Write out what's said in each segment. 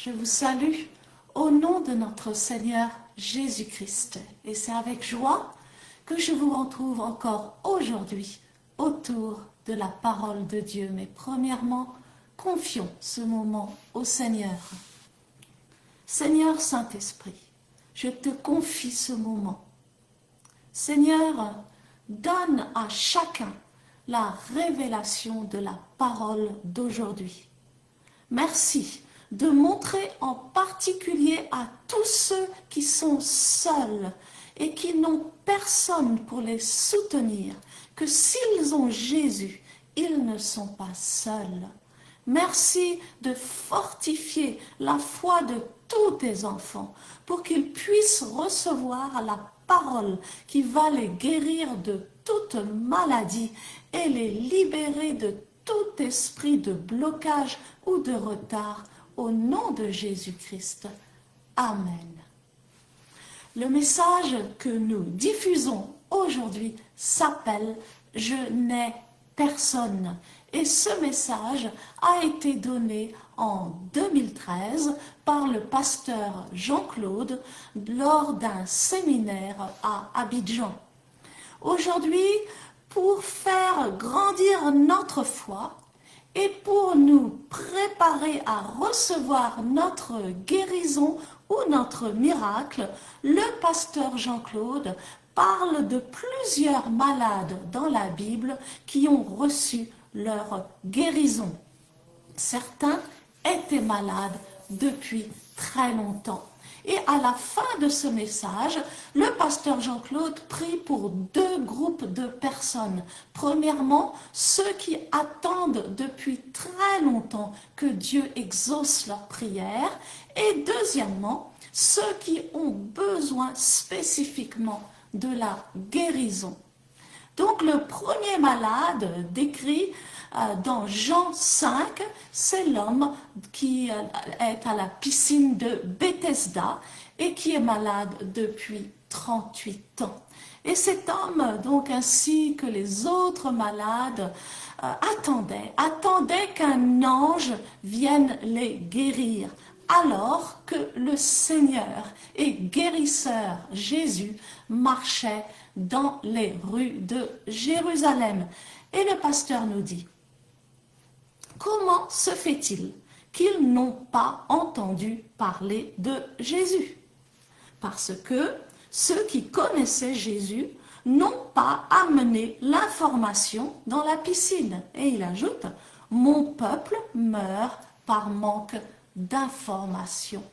Je vous salue au nom de notre Seigneur Jésus-Christ. Et c'est avec joie que je vous retrouve encore aujourd'hui autour de la parole de Dieu. Mais premièrement, confions ce moment au Seigneur. Seigneur Saint-Esprit, je te confie ce moment. Seigneur, donne à chacun la révélation de la parole d'aujourd'hui. Merci de montrer en particulier à tous ceux qui sont seuls et qui n'ont personne pour les soutenir que s'ils ont Jésus, ils ne sont pas seuls. Merci de fortifier la foi de tous tes enfants pour qu'ils puissent recevoir la parole qui va les guérir de toute maladie et les libérer de tout esprit de blocage ou de retard au nom de Jésus-Christ. Amen. Le message que nous diffusons aujourd'hui s'appelle « Je n'ai personne ». Et ce message a été donné en 2013 par le pasteur Jean-Claude lors d'un séminaire à Abidjan. Aujourd'hui, pour faire grandir notre foi et pour nous préparer à recevoir notre guérison ou notre miracle, le pasteur Jean-Claude parle de plusieurs malades dans la Bible qui ont reçu leur guérison. Certains étaient malades depuis très longtemps. Et à la fin de ce message, le pasteur Jean-Claude prie pour deux groupes de personnes. Premièrement, ceux qui attendent depuis très longtemps que Dieu exauce leurs prières. Et deuxièmement, ceux qui ont besoin spécifiquement de la guérison. Donc le premier malade décrit dans Jean 5, c'est l'homme qui est à la piscine de Bethesda et qui est malade depuis 38 ans. Et cet homme, donc ainsi que les autres malades, attendaient qu'un ange vienne les guérir. Alors que le Seigneur et guérisseur Jésus marchait dans les rues de Jérusalem. Et le pasteur nous dit, comment se fait-il qu'ils n'ont pas entendu parler de Jésus? Parce que ceux qui connaissaient Jésus n'ont pas amené l'information dans la piscine. Et il ajoute, mon peuple meurt par manque d'information.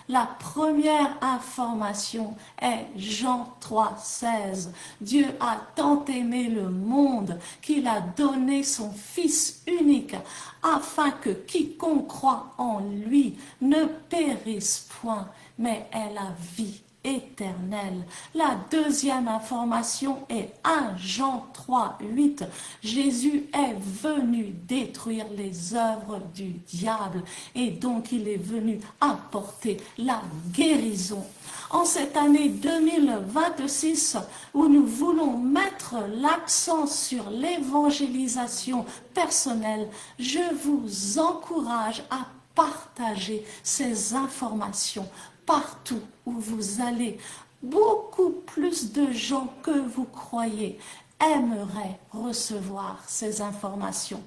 La première information est Jean 3,16. Dieu a tant aimé le monde qu'il a donné son Fils unique afin que quiconque croit en lui ne périsse point, mais ait la vie éternelle. La deuxième information est 1 Jean 3,8. Jésus est venu détruire les œuvres du diable et donc il est venu apporter la guérison. En cette année 2026 où nous voulons mettre l'accent sur l'évangélisation personnelle, je vous encourage à partager ces informations partout où vous allez. Beaucoup plus de gens que vous croyez aimeraient recevoir ces informations.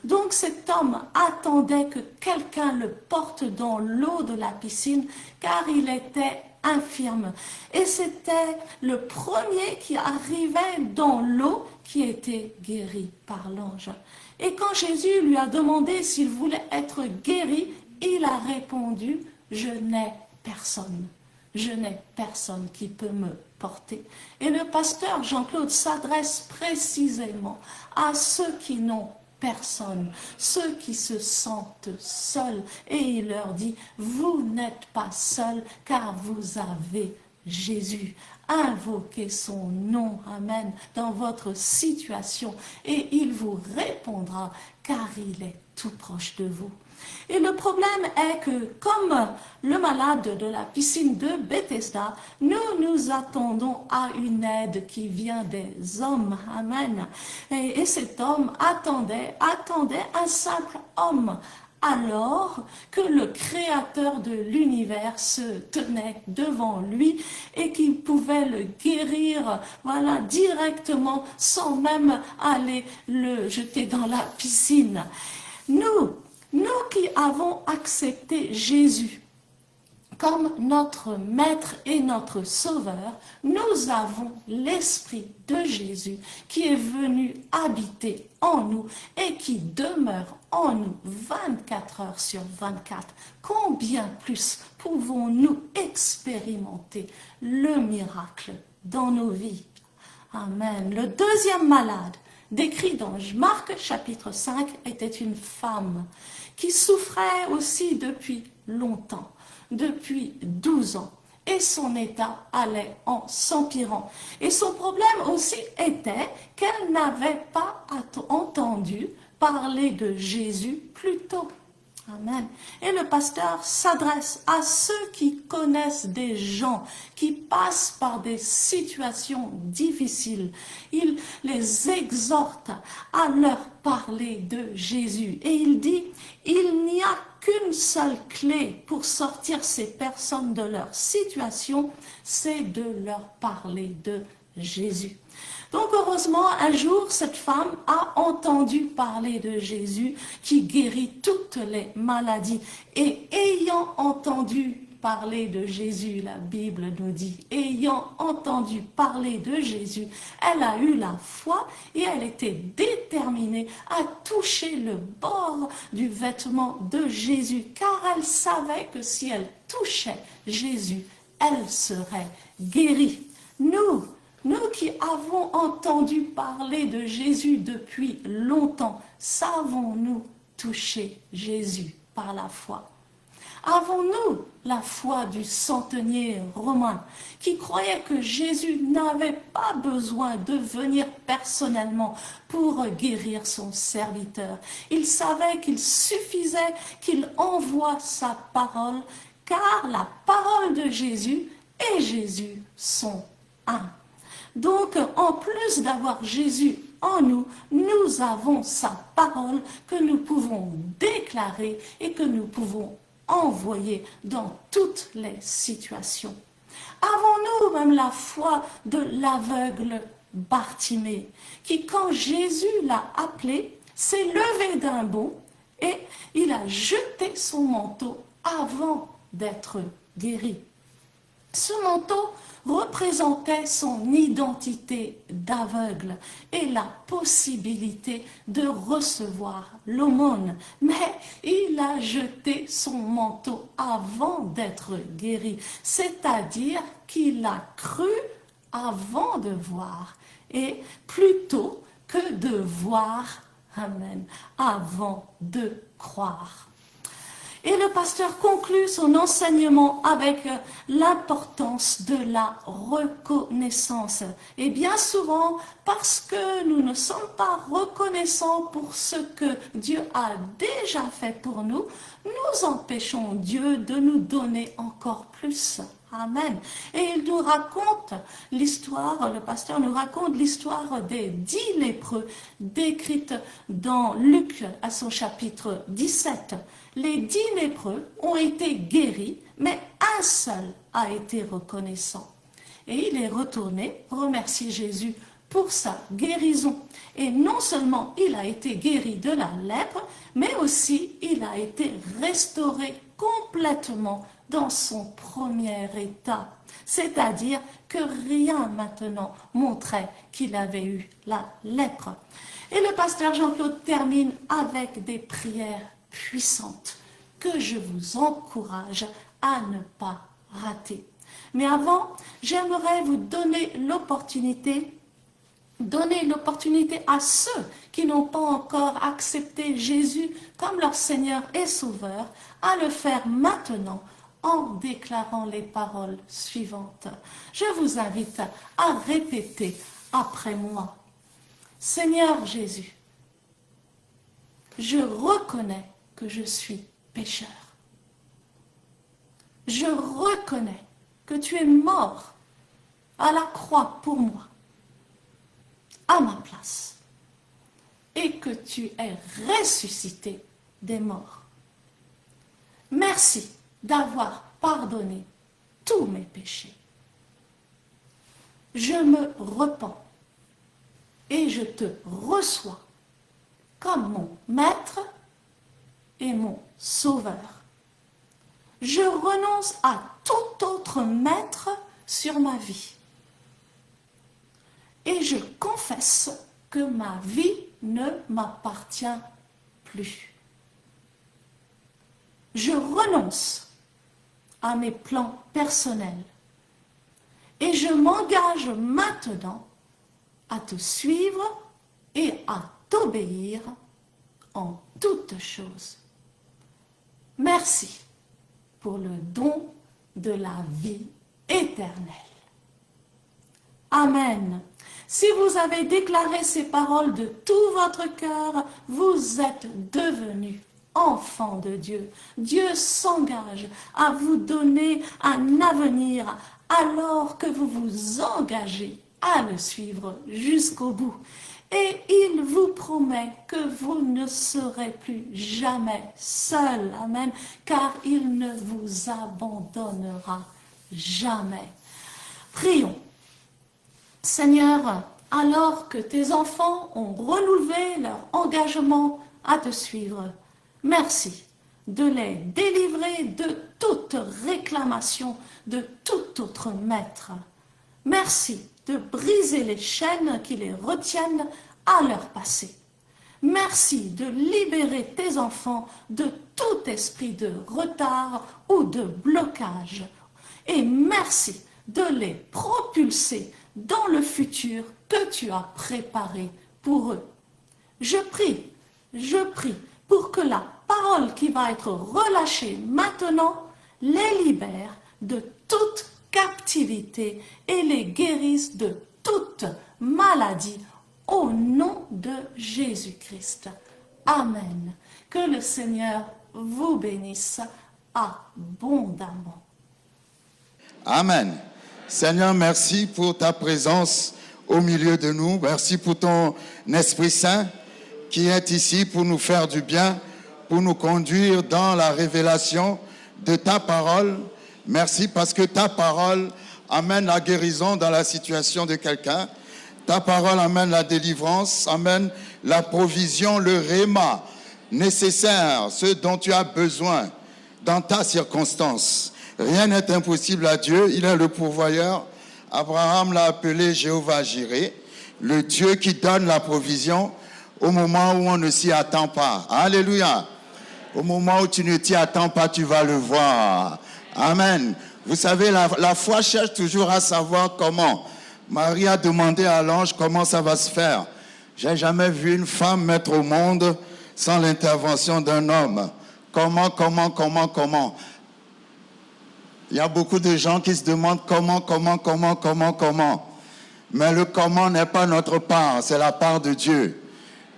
Donc cet homme attendait que quelqu'un le porte dans l'eau de la piscine car il était infirme. Et c'était le premier qui arrivait dans l'eau qui était guéri par l'ange. Et quand Jésus lui a demandé s'il voulait être guéri, il a répondu, je n'ai personne. Je n'ai personne qui peut me porter. Et le pasteur Jean-Claude s'adresse précisément à ceux qui n'ont personne, ceux qui se sentent seuls. Et il leur dit, vous n'êtes pas seuls car vous avez Jésus. Invoquez son nom, amen, dans votre situation et il vous répondra car il est tout proche de vous. Et le problème est que, comme le malade de la piscine de Bethesda, nous attendons à une aide qui vient des hommes. Amen. Et cet homme attendait un simple homme alors que le créateur de l'univers se tenait devant lui et qu'il pouvait le guérir, voilà, directement sans même aller le jeter dans la piscine. Nous qui avons accepté Jésus comme notre maître et notre sauveur, nous avons l'Esprit de Jésus qui est venu habiter en nous et qui demeure en nous 24 heures sur 24. Combien plus pouvons-nous expérimenter le miracle dans nos vies? Amen. Le deuxième malade décrit dans Marc chapitre 5 était une femme qui souffrait aussi depuis longtemps, depuis 12 ans. Et son état allait en s'empirant. Et son problème aussi était qu'elle n'avait pas entendu parler de Jésus plus tôt. Amen. Et le pasteur s'adresse à ceux qui connaissent des gens qui passent par des situations difficiles. Il les exhorte à leur parler de Jésus. Et il dit, il n'y a qu'une seule clé pour sortir ces personnes de leur situation, c'est de leur parler de Jésus. Donc heureusement, un jour, cette femme a entendu parler de Jésus qui guérit toutes les maladies. Et ayant entendu parler de Jésus, la Bible nous dit, ayant entendu parler de Jésus, elle a eu la foi et elle était déterminée à toucher le bord du vêtement de Jésus, car elle savait que si elle touchait Jésus, elle serait guérie. Nous qui avons entendu parler de Jésus depuis longtemps, savons-nous toucher Jésus par la foi? Avons-nous la foi du centenier romain qui croyait que Jésus n'avait pas besoin de venir personnellement pour guérir son serviteur? Il savait qu'il suffisait qu'il envoie sa parole, car la parole de Jésus et Jésus sont un. Donc, en plus d'avoir Jésus en nous, nous avons sa parole que nous pouvons déclarer et que nous pouvons envoyer dans toutes les situations. Avons-nous même la foi de l'aveugle Bartimée, qui, quand Jésus l'a appelé, s'est levé d'un bond et il a jeté son manteau avant d'être guéri. Ce manteau représentait son identité d'aveugle et la possibilité de recevoir l'aumône. Mais il a jeté son manteau avant d'être guéri, c'est-à-dire qu'il a cru avant de voir, et plutôt que de voir, amen, avant de croire. Et le pasteur conclut son enseignement avec l'importance de la reconnaissance. Et bien souvent, parce que nous ne sommes pas reconnaissants pour ce que Dieu a déjà fait pour nous, nous empêchons Dieu de nous donner encore plus. Amen. Et il nous raconte l'histoire, le pasteur nous raconte l'histoire des 10 lépreux décrite dans Luc à son chapitre 17. Les 10 lépreux ont été guéris, mais un seul a été reconnaissant. Et il est retourné remercier Jésus pour sa guérison. Et non seulement il a été guéri de la lèpre, mais aussi il a été restauré complètement dans son premier état. C'est-à-dire que rien maintenant montrait qu'il avait eu la lèpre. Et le pasteur Jean-Claude termine avec des prières puissantes que je vous encourage à ne pas rater. Mais avant, j'aimerais vous donner l'opportunité à ceux qui n'ont pas encore accepté Jésus comme leur Seigneur et Sauveur, à le faire maintenant en déclarant les paroles suivantes. Je vous invite à répéter après moi. Seigneur Jésus, je reconnais que je suis pécheur. Je reconnais que tu es mort à la croix pour moi, à ma place, et que tu es ressuscité des morts. Merci d'avoir pardonné tous mes péchés. Je me repens et je te reçois comme mon maître et mon sauveur. Je renonce à tout autre maître sur ma vie. Et je confesse que ma vie ne m'appartient plus. Je renonce à mes plans personnels et je m'engage maintenant à te suivre et à t'obéir en toutes choses. Merci pour le don de la vie éternelle. Amen. Si vous avez déclaré ces paroles de tout votre cœur, vous êtes devenus enfants de Dieu. Dieu s'engage à vous donner un avenir alors que vous vous engagez à le suivre jusqu'au bout. Et il vous promet que vous ne serez plus jamais seul. Amen. Car il ne vous abandonnera jamais. Prions. Seigneur, alors que tes enfants ont renouvelé leur engagement à te suivre, merci de les délivrer de toute réclamation de tout autre maître. Merci de briser les chaînes qui les retiennent à leur passé. Merci de libérer tes enfants de tout esprit de retard ou de blocage. Et merci de les propulser dans le futur que tu as préparé pour eux. Je prie pour que la parole qui va être relâchée maintenant les libère de toute captivité et les guérisse de toute maladie au nom de Jésus-Christ. Amen. Que le Seigneur vous bénisse abondamment. Amen. Seigneur, merci pour ta présence au milieu de nous. Merci pour ton Esprit Saint qui est ici pour nous faire du bien, pour nous conduire dans la révélation de ta parole. Merci parce que ta parole amène la guérison dans la situation de quelqu'un. Ta parole amène la délivrance, amène la provision, le réma nécessaire, ce dont tu as besoin dans ta circonstance. Rien n'est impossible à Dieu, il est le pourvoyeur. Abraham l'a appelé Jéhovah Jireh, le Dieu qui donne la provision au moment où on ne s'y attend pas. Alléluia. Au moment où tu ne t'y attends pas, tu vas le voir. Amen. Vous savez, la foi cherche toujours à savoir comment. Marie a demandé à l'ange comment ça va se faire. J'ai jamais vu une femme mettre au monde sans l'intervention d'un homme. Comment. Il y a beaucoup de gens qui se demandent comment. Mais le comment n'est pas notre part, c'est la part de Dieu.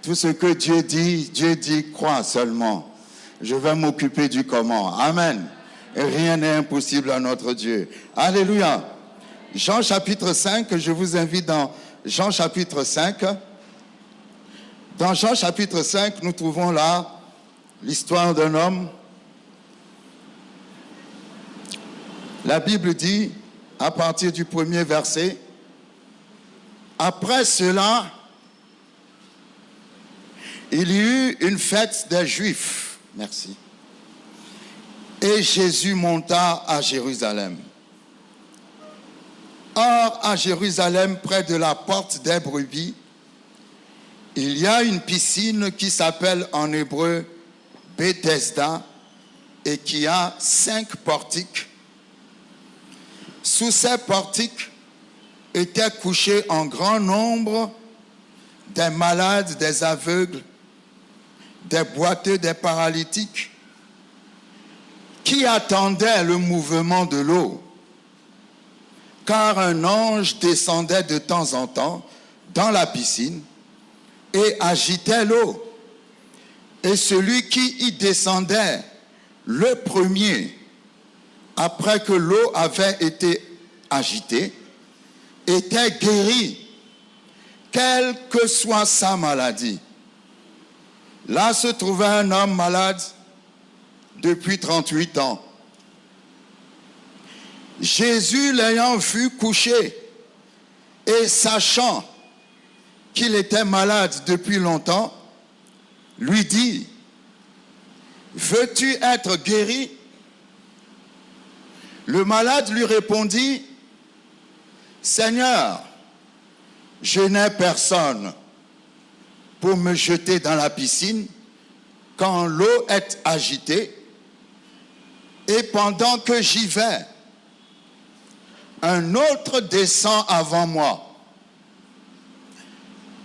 Tout ce que Dieu dit, crois seulement. Je vais m'occuper du comment. Amen. Et rien n'est impossible à notre Dieu. Alléluia. Jean chapitre 5, je vous invite dans Jean chapitre 5. Dans Jean chapitre 5, nous trouvons là l'histoire d'un homme. La Bible dit, à partir du premier verset, « Après cela, il y eut une fête des Juifs. » Merci. « Et Jésus monta à Jérusalem. Or, à Jérusalem, près de la porte des brebis, il y a une piscine qui s'appelle en hébreu Bethesda et qui a 5 portiques. Sous ces portiques étaient couchés en grand nombre des malades, des aveugles, des boiteux, des paralytiques, qui attendaient le mouvement de l'eau. Car un ange descendait de temps en temps dans la piscine et agitait l'eau. Et celui qui y descendait le premier, après que l'eau avait été agitée, était guéri, quelle que soit sa maladie. Là se trouvait un homme malade depuis 38 ans. Jésus, l'ayant vu coucher et sachant qu'il était malade depuis longtemps, lui dit, « Veux-tu être guéri ?» Le malade lui répondit, « Seigneur, je n'ai personne pour me jeter dans la piscine quand l'eau est agitée, et pendant que j'y vais, un autre descend avant moi.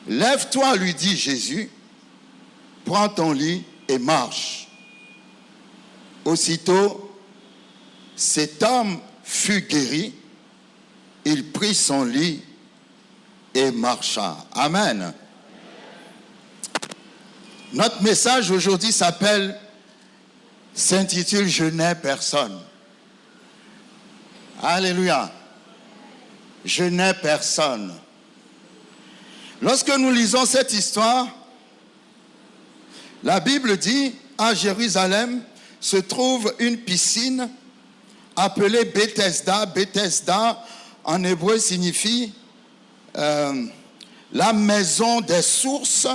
Lève-toi, lui dit Jésus, prends ton lit et marche. Aussitôt, cet homme fut guéri, il prit son lit et marcha. Amen. Notre message aujourd'hui s'intitule « Je n'ai personne ». Alléluia. Je n'ai personne. Lorsque nous lisons cette histoire, la Bible dit, à Jérusalem se trouve une piscine appelée Bethesda. Bethesda, en hébreu, signifie la maison des sources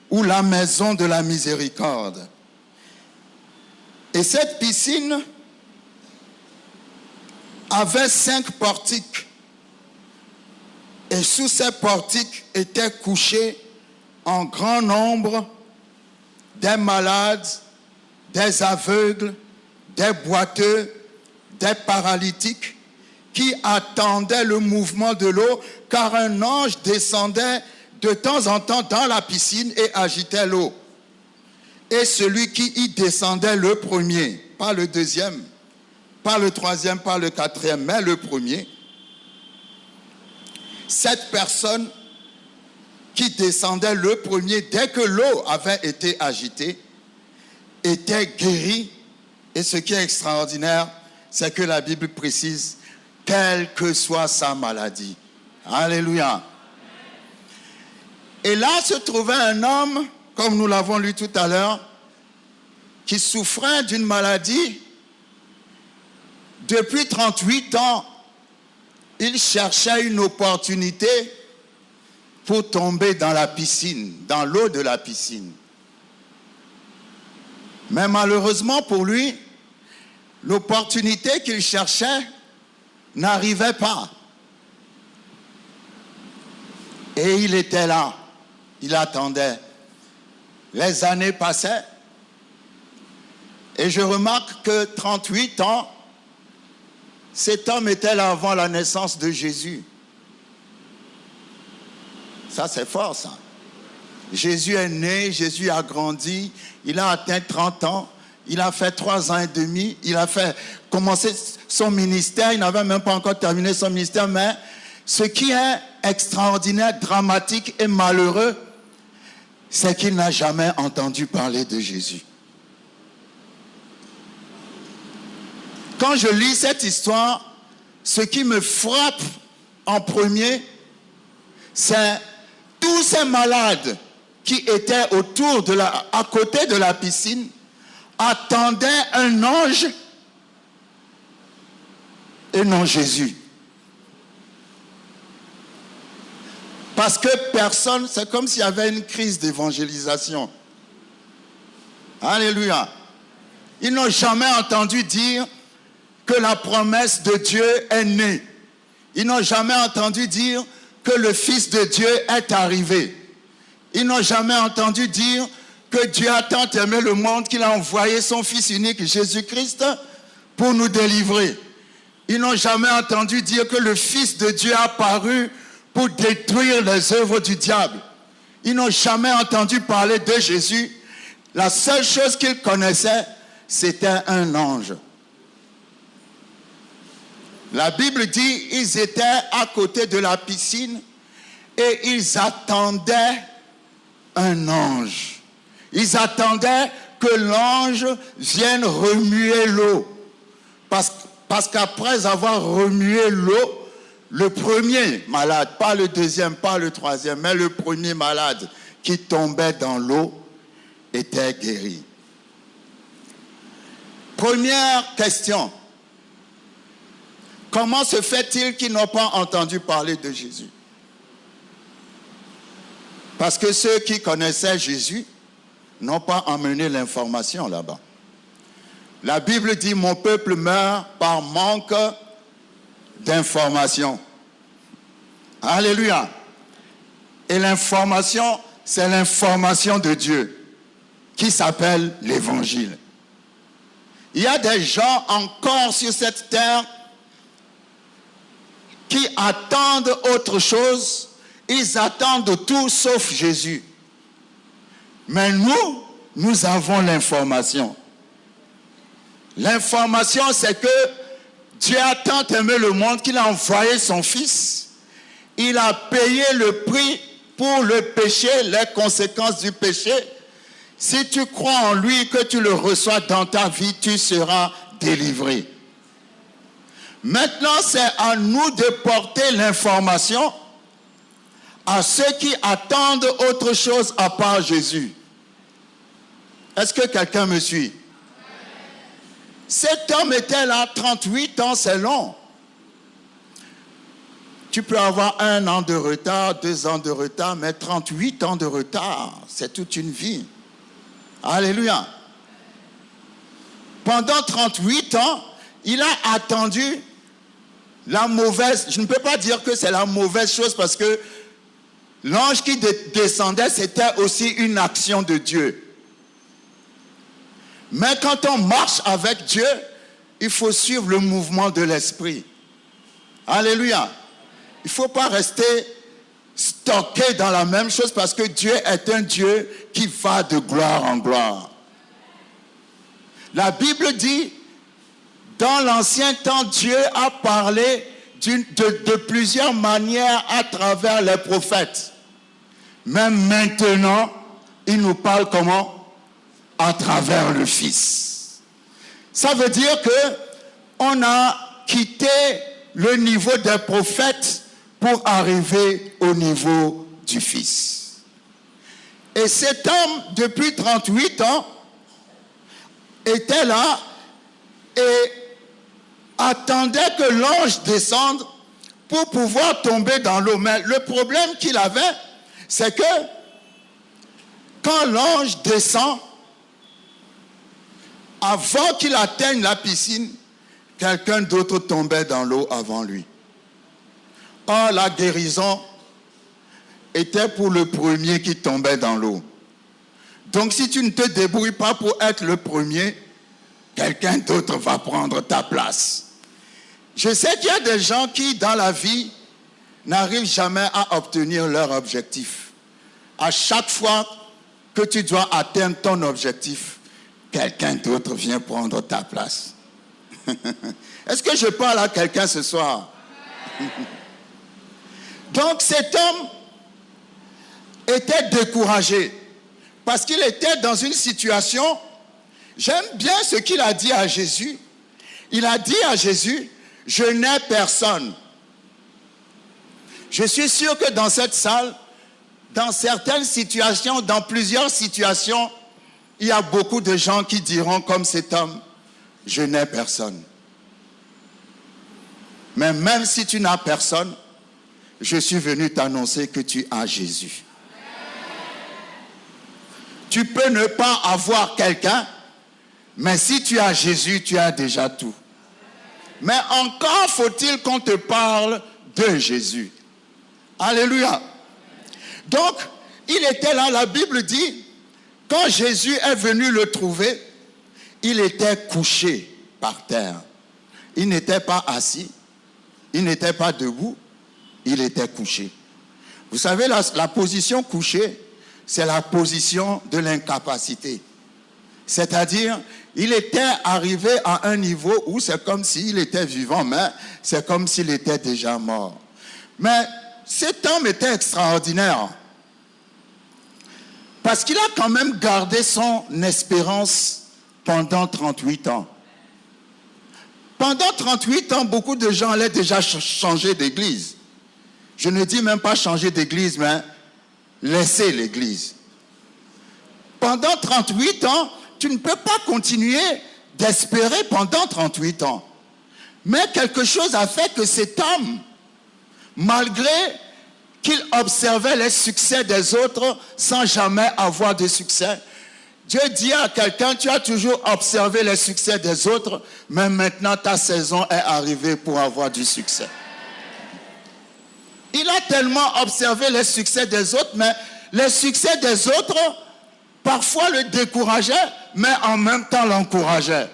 ou la maison de la miséricorde. Et cette piscine avait 5 portiques. Et sous ces portiques étaient couchés en grand nombre des malades, des aveugles, des boiteux, des paralytiques qui attendaient le mouvement de l'eau, car un ange descendait de temps en temps dans la piscine et agitait l'eau. Et celui qui y descendait le premier, pas le deuxième, pas le troisième, pas le quatrième, mais le premier, cette personne qui descendait le premier, dès que l'eau avait été agitée, était guérie. Et ce qui est extraordinaire, c'est que la Bible précise, quelle que soit sa maladie. Alléluia. Et là se trouvait un homme, comme nous l'avons lu tout à l'heure, qui souffrait d'une maladie. Depuis 38 ans, il cherchait une opportunité pour tomber dans la piscine, dans l'eau de la piscine. Mais malheureusement pour lui, l'opportunité qu'il cherchait n'arrivait pas. Et il était là, il attendait. Les années passaient et je remarque que 38 ans, cet homme était là avant la naissance de Jésus. Ça, c'est fort, ça. Jésus est né, Jésus a grandi, il a atteint 30 ans, il a fait 3 ans et demi, il a commencé son ministère, il n'avait même pas encore terminé son ministère, mais ce qui est extraordinaire, dramatique et malheureux, c'est qu'il n'a jamais entendu parler de Jésus. Quand je lis cette histoire, ce qui me frappe en premier, c'est tous ces malades qui étaient à côté de la piscine, attendaient un ange et non Jésus. Parce que personne, c'est comme s'il y avait une crise d'évangélisation. Alléluia. Ils n'ont jamais entendu dire que la promesse de Dieu est née. Ils n'ont jamais entendu dire que le Fils de Dieu est arrivé. Ils n'ont jamais entendu dire que Dieu a tant aimé le monde qu'il a envoyé son Fils unique, Jésus-Christ, pour nous délivrer. Ils n'ont jamais entendu dire que le Fils de Dieu a paru pour détruire les œuvres du diable. Ils n'ont jamais entendu parler de Jésus. La seule chose qu'ils connaissaient, c'était un ange. La Bible dit, ils étaient à côté de la piscine et ils attendaient un ange. Ils attendaient que l'ange vienne remuer l'eau. Parce qu'après avoir remué l'eau, le premier malade, pas le deuxième, pas le troisième, mais le premier malade qui tombait dans l'eau était guéri. Première question. Comment se fait-il qu'ils n'ont pas entendu parler de Jésus? Parce que ceux qui connaissaient Jésus n'ont pas emmené l'information là-bas. La Bible dit, mon peuple meurt par manque d'information. Alléluia. Et l'information, c'est l'information de Dieu qui s'appelle l'Évangile. Il y a des gens encore sur cette terre qui attendent autre chose. Ils attendent tout sauf Jésus. Mais nous avons l'information. L'information, c'est que Dieu a tant aimé le monde qu'il a envoyé son Fils. Il a payé le prix pour le péché, les conséquences du péché. Si tu crois en lui, que tu le reçois dans ta vie, tu seras délivré. Maintenant, c'est à nous de porter l'information à ceux qui attendent autre chose à part Jésus. Est-ce que quelqu'un me suit? Cet homme était là 38 ans, c'est long. Tu peux avoir 1 an de retard, 2 ans de retard, mais 38 ans de retard, c'est toute une vie. Alléluia. Pendant 38 ans, il a attendu la mauvaise... Je ne peux pas dire que c'est la mauvaise chose parce que l'ange qui descendait, c'était aussi une action de Dieu. Mais quand on marche avec Dieu, il faut suivre le mouvement de l'esprit. Alléluia. Il ne faut pas rester stocké dans la même chose parce que Dieu est un Dieu qui va de gloire en gloire. La Bible dit, dans l'ancien temps, Dieu a parlé de plusieurs manières à travers les prophètes. Même maintenant, il nous parle comment? À travers le Fils. Ça veut dire que on a quitté le niveau des prophètes pour arriver au niveau du Fils. Et cet homme, depuis 38 ans, était là et attendait que l'ange descende pour pouvoir tomber dans l'eau. Mais le problème qu'il avait, c'est que quand l'ange descend, avant qu'il atteigne la piscine, quelqu'un d'autre tombait dans l'eau avant lui. Or, la guérison était pour le premier qui tombait dans l'eau. Donc, si tu ne te débrouilles pas pour être le premier, quelqu'un d'autre va prendre ta place. Je sais qu'il y a des gens qui, dans la vie, n'arrivent jamais à obtenir leur objectif. À chaque fois que tu dois atteindre ton objectif, quelqu'un d'autre vient prendre ta place. Est-ce que je parle à quelqu'un ce soir? Donc cet homme était découragé parce qu'il était dans une situation. J'aime bien ce qu'il a dit à Jésus. Il a dit à Jésus, je n'ai personne. Je suis sûr que dans cette salle, dans certaines situations, dans plusieurs situations, il y a beaucoup de gens qui diront comme cet homme, je n'ai personne. Mais même si tu n'as personne, je suis venu t'annoncer que tu as Jésus. Tu peux ne pas avoir quelqu'un, mais si tu as Jésus, tu as déjà tout. Mais encore faut-il qu'on te parle de Jésus. Alléluia. Donc, il était là, la Bible dit, quand Jésus est venu le trouver, il était couché par terre. Il n'était pas assis, il n'était pas debout, il était couché. Vous savez, la position couchée, c'est la position de l'incapacité. C'est-à-dire, il était arrivé à un niveau où c'est comme s'il était vivant, mais c'est comme s'il était déjà mort. Mais cet homme était extraordinaire. Parce qu'il a quand même gardé son espérance pendant 38 ans. Pendant 38 ans, beaucoup de gens allaient déjà changer d'église. Je ne dis même pas changer d'église, mais laisser l'église. Pendant 38 ans, tu ne peux pas continuer d'espérer pendant 38 ans. Mais quelque chose a fait que cet homme, malgré qu'il observait les succès des autres sans jamais avoir de succès, Dieu dit à quelqu'un, tu as toujours observé les succès des autres, mais maintenant ta saison est arrivée pour avoir du succès. Il a tellement observé les succès des autres, mais les succès des autres, parfois le décourageaient, mais en même temps l'encourageaient.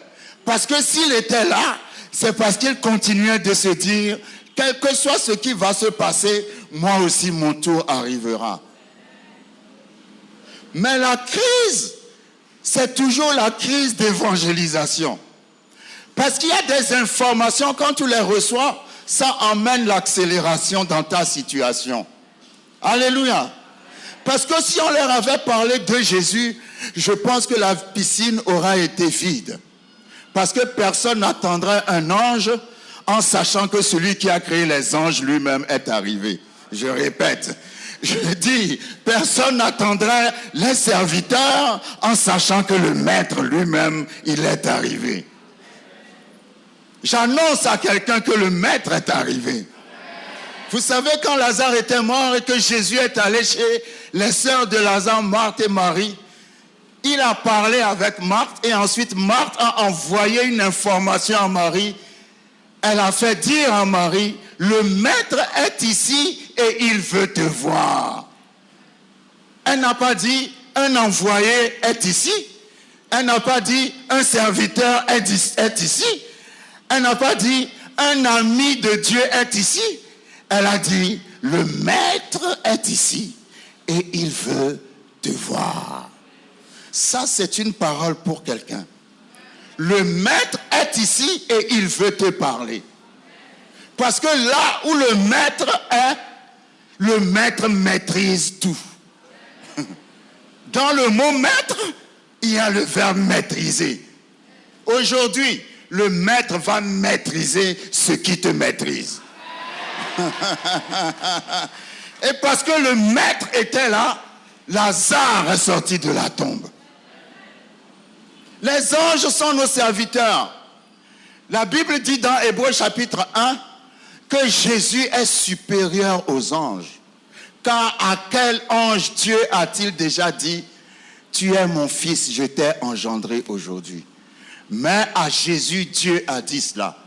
Parce que s'il était là, c'est parce qu'il continuait de se dire, quel que soit ce qui va se passer, moi aussi mon tour arrivera. Mais la crise, c'est toujours la crise d'évangélisation. Parce qu'il y a des informations, quand tu les reçois, ça emmène l'accélération dans ta situation. Alléluia. Parce que si on leur avait parlé de Jésus, je pense que la piscine aura été vide. Parce que personne n'attendrait un ange en sachant que celui qui a créé les anges lui-même est arrivé. Je répète, je dis, personne n'attendrait les serviteurs en sachant que le maître lui-même, il est arrivé. J'annonce à quelqu'un que le maître est arrivé. Vous savez, quand Lazare était mort et que Jésus est allé chez les sœurs de Lazare, Marthe et Marie, il a parlé avec Marthe et ensuite Marthe a envoyé une information à Marie. Elle a fait dire à Marie, le maître est ici et il veut te voir. Elle n'a pas dit, un envoyé est ici. Elle n'a pas dit, un serviteur est ici. Elle n'a pas dit, un ami de Dieu est ici. Elle a dit, le maître est ici et il veut te voir. Ça, c'est une parole pour quelqu'un. Le maître est ici et il veut te parler. Parce que là où le maître maîtrise tout. Dans le mot maître, il y a le verbe maîtriser. Aujourd'hui, le maître va maîtriser ce qui te maîtrise. Et parce que le maître était là, Lazare est sorti de la tombe. Les anges sont nos serviteurs. La Bible dit dans Hébreux chapitre 1 que Jésus est supérieur aux anges. Car à quel ange Dieu a-t-il déjà dit, tu es mon fils, je t'ai engendré aujourd'hui. Mais à Jésus, Dieu a dit cela.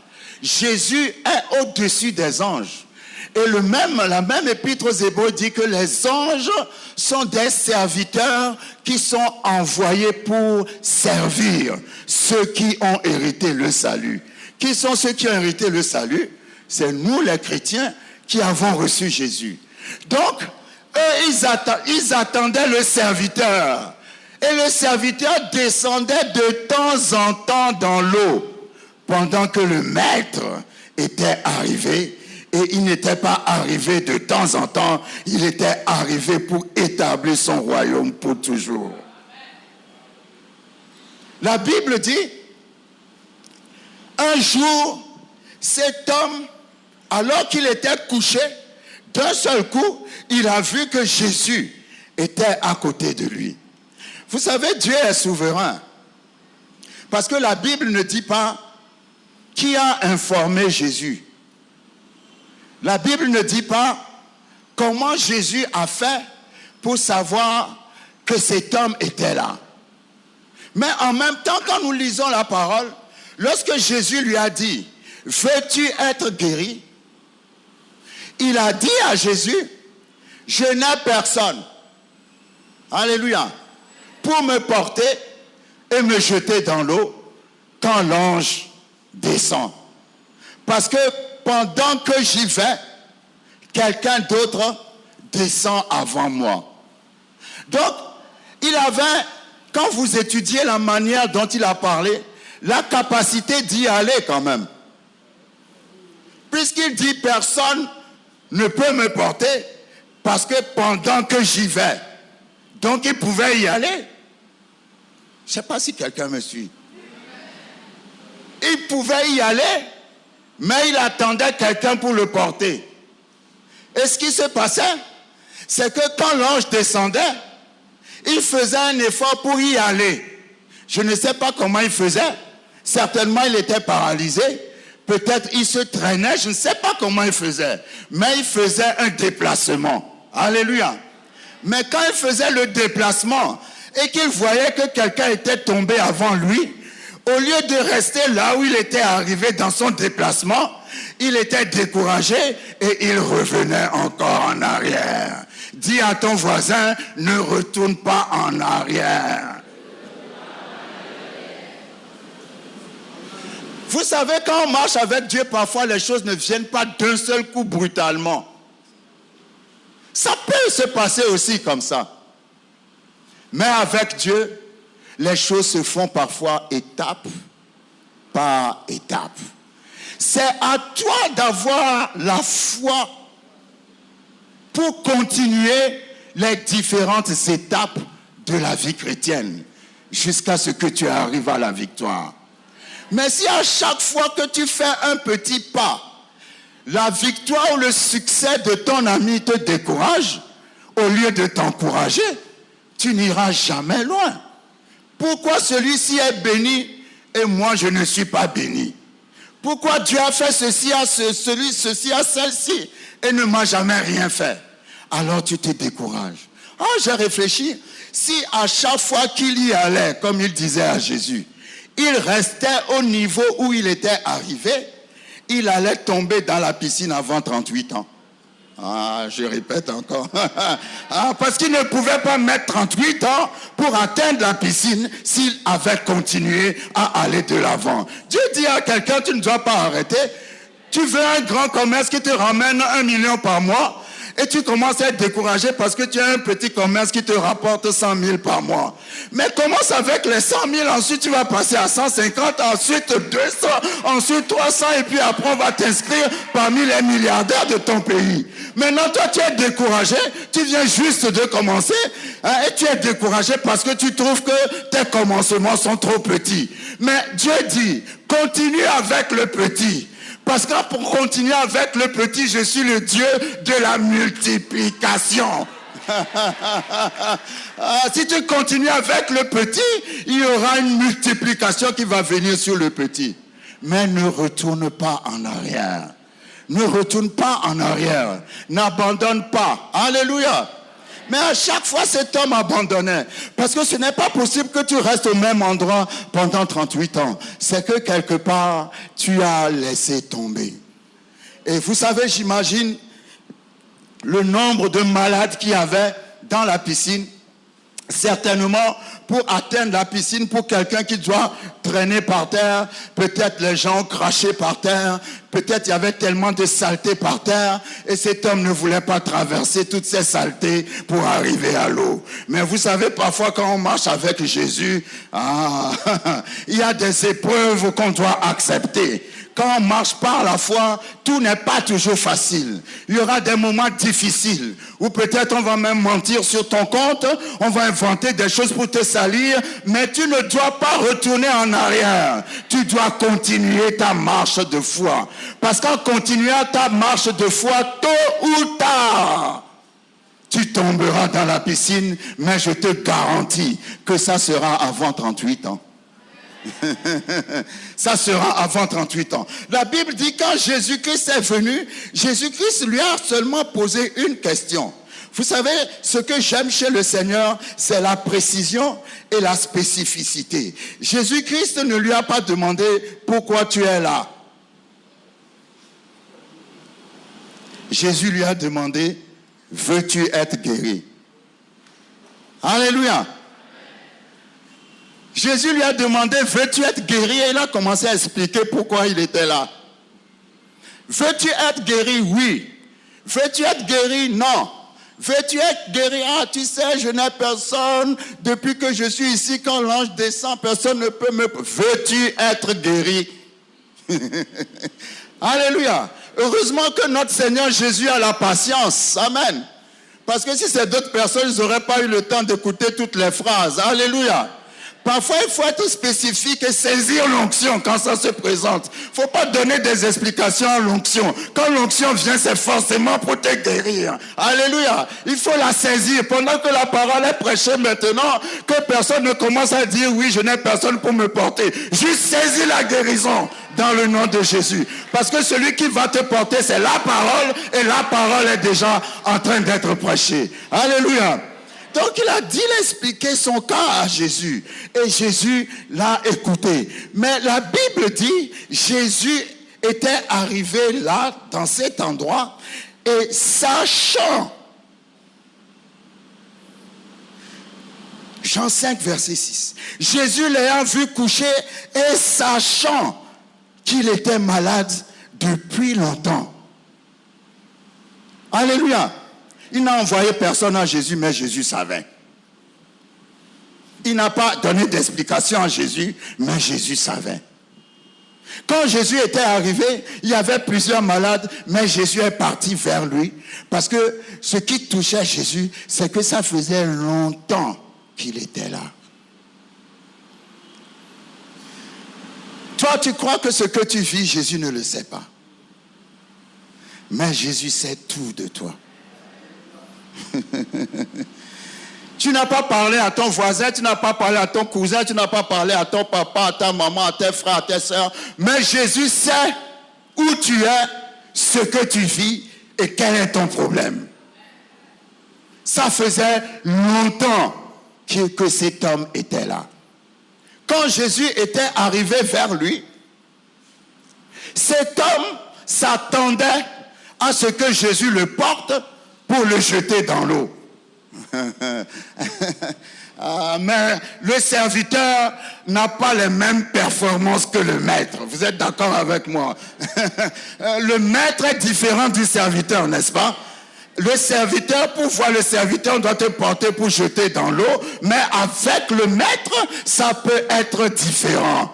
Jésus est au-dessus des anges. Et la même épître aux Hébreux dit que les anges sont des serviteurs qui sont envoyés pour servir ceux qui ont hérité le salut. Qui sont ceux qui ont hérité le salut? C'est nous les chrétiens qui avons reçu Jésus. Donc, eux, ils attendaient le serviteur. Et le serviteur descendait de temps en temps dans l'eau pendant que le maître était arrivé. Et il n'était pas arrivé de temps en temps, il était arrivé pour établir son royaume pour toujours. La Bible dit, un jour, cet homme, alors qu'il était couché, d'un seul coup, il a vu que Jésus était à côté de lui. Vous savez, Dieu est souverain. Parce que la Bible ne dit pas qui a informé Jésus. La Bible ne dit pas comment Jésus a fait pour savoir que cet homme était là. Mais en même temps, quand nous lisons la parole, lorsque Jésus lui a dit, veux-tu être guéri? Il a dit à Jésus, je n'ai personne. Alléluia. Pour me porter et me jeter dans l'eau quand l'ange descend. Parce que pendant que j'y vais, quelqu'un d'autre descend avant moi. Donc, il avait, quand vous étudiez la manière dont il a parlé, la capacité d'y aller quand même. Puisqu'il dit personne ne peut me porter parce que pendant que j'y vais, donc il pouvait y aller. Je ne sais pas si quelqu'un me suit. Il pouvait y aller, mais il attendait quelqu'un pour le porter. Et ce qui se passait, c'est que quand l'ange descendait, il faisait un effort pour y aller. Je ne sais pas comment il faisait. Certainement, il était paralysé. Peut-être il se traînait, je ne sais pas comment il faisait. Mais il faisait un déplacement. Alléluia. Mais quand il faisait le déplacement et qu'il voyait que quelqu'un était tombé avant lui, au lieu de rester là où il était arrivé dans son déplacement, il était découragé et il revenait encore en arrière. Dis à ton voisin, ne retourne pas en arrière. Vous savez, quand on marche avec Dieu, parfois les choses ne viennent pas d'un seul coup brutalement. Ça peut se passer aussi comme ça. Mais avec Dieu, les choses se font parfois étape par étape. C'est à toi d'avoir la foi pour continuer les différentes étapes de la vie chrétienne jusqu'à ce que tu arrives à la victoire. Mais si à chaque fois que tu fais un petit pas, la victoire ou le succès de ton ami te décourage, au lieu de t'encourager, tu n'iras jamais loin. Pourquoi celui-ci est béni et moi je ne suis pas béni? Pourquoi Dieu a fait ceci à ceci à celle-ci et ne m'a jamais rien fait? Alors tu te décourages. J'ai réfléchi. Si à chaque fois qu'il y allait, comme il disait à Jésus, il restait au niveau où il était arrivé, il allait tomber dans la piscine avant 38 ans. Je répète encore. Parce qu'il ne pouvait pas mettre 38 ans pour atteindre la piscine s'il avait continué à aller de l'avant. Dieu dit à quelqu'un, tu ne dois pas arrêter. Tu veux un grand commerce qui te ramène 1 million par mois et tu commences à être découragé parce que tu as un petit commerce qui te rapporte 100 000 par mois. Mais commence avec les 100 000, ensuite tu vas passer à 150, ensuite 200, ensuite 300 et puis après on va t'inscrire parmi les milliardaires de ton pays. Maintenant toi tu es découragé, tu viens juste de commencer et tu es découragé parce que tu trouves que tes commencements sont trop petits. Mais Dieu dit, continue avec le petit. Parce que pour continuer avec le petit, je suis le Dieu de la multiplication. Si tu continues avec le petit, il y aura une multiplication qui va venir sur le petit. Mais ne retourne pas en arrière. Ne retourne pas en arrière. N'abandonne pas. Alléluia. Mais à chaque fois, cet homme abandonnait. Parce que ce n'est pas possible que tu restes au même endroit pendant 38 ans. C'est que quelque part, tu as laissé tomber. Et vous savez, j'imagine le nombre de malades qu'il y avait dans la piscine. Certainement, pour atteindre la piscine, pour quelqu'un qui doit traîner par terre, peut-être les gens ont craché par terre, peut-être il y avait tellement de saleté par terre, et cet homme ne voulait pas traverser toutes ces saletés pour arriver à l'eau. Mais vous savez, parfois quand on marche avec Jésus, il y a des épreuves qu'on doit accepter. Quand on marche par la foi, tout n'est pas toujours facile. Il y aura des moments difficiles où peut-être on va même mentir sur ton compte, on va inventer des choses pour te salir, mais tu ne dois pas retourner en arrière. Tu dois continuer ta marche de foi. Parce qu'en continuant ta marche de foi, tôt ou tard, tu tomberas dans la piscine, mais je te garantis que ça sera avant 38 ans. Ça sera avant 38 ans. La Bible dit quand Jésus-Christ est venu, Jésus-Christ lui a seulement posé une question. Vous savez, ce que j'aime chez le Seigneur, c'est la précision et la spécificité. Jésus-Christ ne lui a pas demandé pourquoi tu es là. Jésus lui a demandé, veux-tu être guéri? Alléluia. Jésus lui a demandé, veux-tu être guéri? Et il a commencé à expliquer pourquoi il était là. Veux-tu être guéri? Oui. Veux-tu être guéri? Non. Veux-tu être guéri? Tu sais, je n'ai personne. Depuis que je suis ici, quand l'ange descend, personne ne peut me... Veux-tu être guéri? Alléluia. Heureusement que notre Seigneur Jésus a la patience. Amen. Parce que si c'est d'autres personnes, ils n'auraient pas eu le temps d'écouter toutes les phrases. Alléluia. Parfois, il faut être spécifique et saisir l'onction quand ça se présente. Il ne faut pas donner des explications à l'onction. Quand l'onction vient, c'est forcément pour te guérir. Alléluia. Il faut la saisir. Pendant que la parole est prêchée maintenant, que personne ne commence à dire, oui, je n'ai personne pour me porter. Juste saisis la guérison dans le nom de Jésus. Parce que celui qui va te porter, c'est la parole, et la parole est déjà en train d'être prêchée. Alléluia. Donc il a expliqué son cas à Jésus. Et Jésus l'a écouté. Mais la Bible dit, Jésus était arrivé là, dans cet endroit, et sachant, Jean 5, verset 6, Jésus l'ayant vu coucher et sachant qu'il était malade depuis longtemps. Alléluia. Il n'a envoyé personne à Jésus, mais Jésus savait. Il n'a pas donné d'explication à Jésus, mais Jésus savait. Quand Jésus était arrivé, il y avait plusieurs malades, mais Jésus est parti vers lui. Parce que ce qui touchait Jésus, c'est que ça faisait longtemps qu'il était là. Toi, tu crois que ce que tu vis, Jésus ne le sait pas. Mais Jésus sait tout de toi. Tu n'as pas parlé à ton voisin, tu n'as pas parlé à ton cousin, tu n'as pas parlé à ton papa, à ta maman, à tes frères, à tes soeurs. Mais Jésus sait où tu es, ce que tu vis et quel est ton problème. Ça faisait longtemps que cet homme était là. Quand Jésus était arrivé vers lui, cet homme s'attendait à ce que Jésus le porte pour le jeter dans l'eau. Mais le serviteur n'a pas les mêmes performances que le maître. Vous êtes d'accord avec moi? Le maître est différent du serviteur, n'est-ce pas? Le serviteur, pour voir le serviteur, on doit te porter pour jeter dans l'eau, mais avec le maître, ça peut être différent.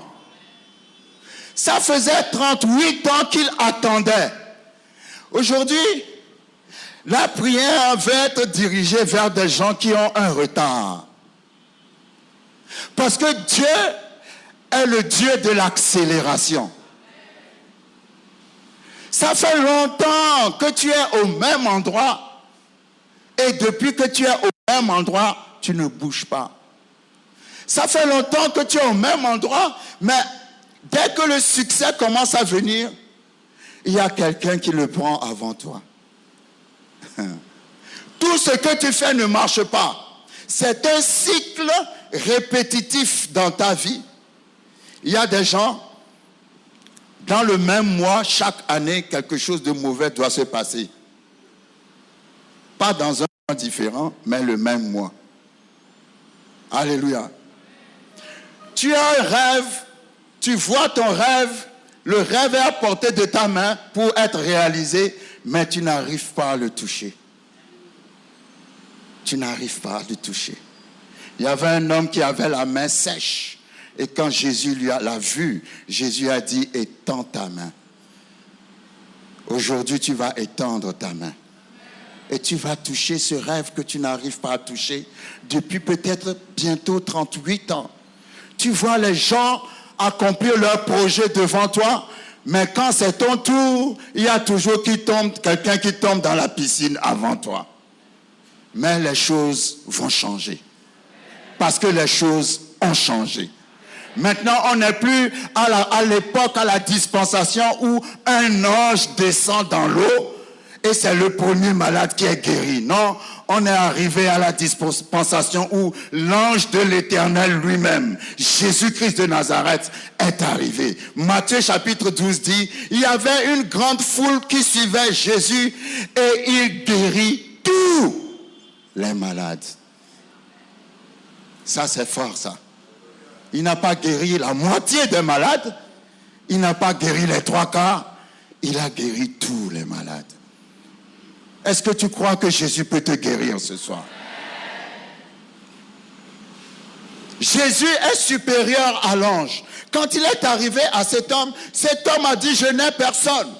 Ça faisait 38 ans qu'il attendait. Aujourd'hui, la prière va être dirigée vers des gens qui ont un retard. Parce que Dieu est le Dieu de l'accélération. Ça fait longtemps que tu es au même endroit. Et depuis que tu es au même endroit, tu ne bouges pas. Ça fait longtemps que tu es au même endroit, mais dès que le succès commence à venir, il y a quelqu'un qui le prend avant toi. Tout ce que tu fais ne marche pas. C'est un cycle répétitif dans ta vie. Il y a des gens, dans le même mois, chaque année, quelque chose de mauvais doit se passer. Pas dans un mois différent, mais le même mois. Alléluia. Tu as un rêve, tu vois ton rêve, le rêve est à portée de ta main pour être réalisé, mais tu n'arrives pas à le toucher. Tu n'arrives pas à le toucher. Il y avait un homme qui avait la main sèche. Et quand Jésus l'a vu, Jésus a dit, étends ta main. Aujourd'hui, tu vas étendre ta main. Et tu vas toucher ce rêve que tu n'arrives pas à toucher depuis peut-être bientôt 38 ans. Tu vois les gens accomplir leurs projets devant toi, mais quand c'est ton tour, il y a toujours quelqu'un qui tombe dans la piscine avant toi. Mais les choses vont changer. Parce que les choses ont changé. Maintenant, on n'est plus à l'époque, à la dispensation où un ange descend dans l'eau et c'est le premier malade qui est guéri. Non, on est arrivé à la dispensation où l'ange de l'Éternel lui-même, Jésus-Christ de Nazareth, est arrivé. Matthieu chapitre 12 dit, il y avait une grande foule qui suivait Jésus et il guérit tous les malades. Ça, c'est fort, ça. Il n'a pas guéri la moitié des malades. Il n'a pas guéri les 3/4. Il a guéri tous les malades. Est-ce que tu crois que Jésus peut te guérir ce soir? Jésus est supérieur à l'ange. Quand il est arrivé à cet homme a dit, je n'ai personne.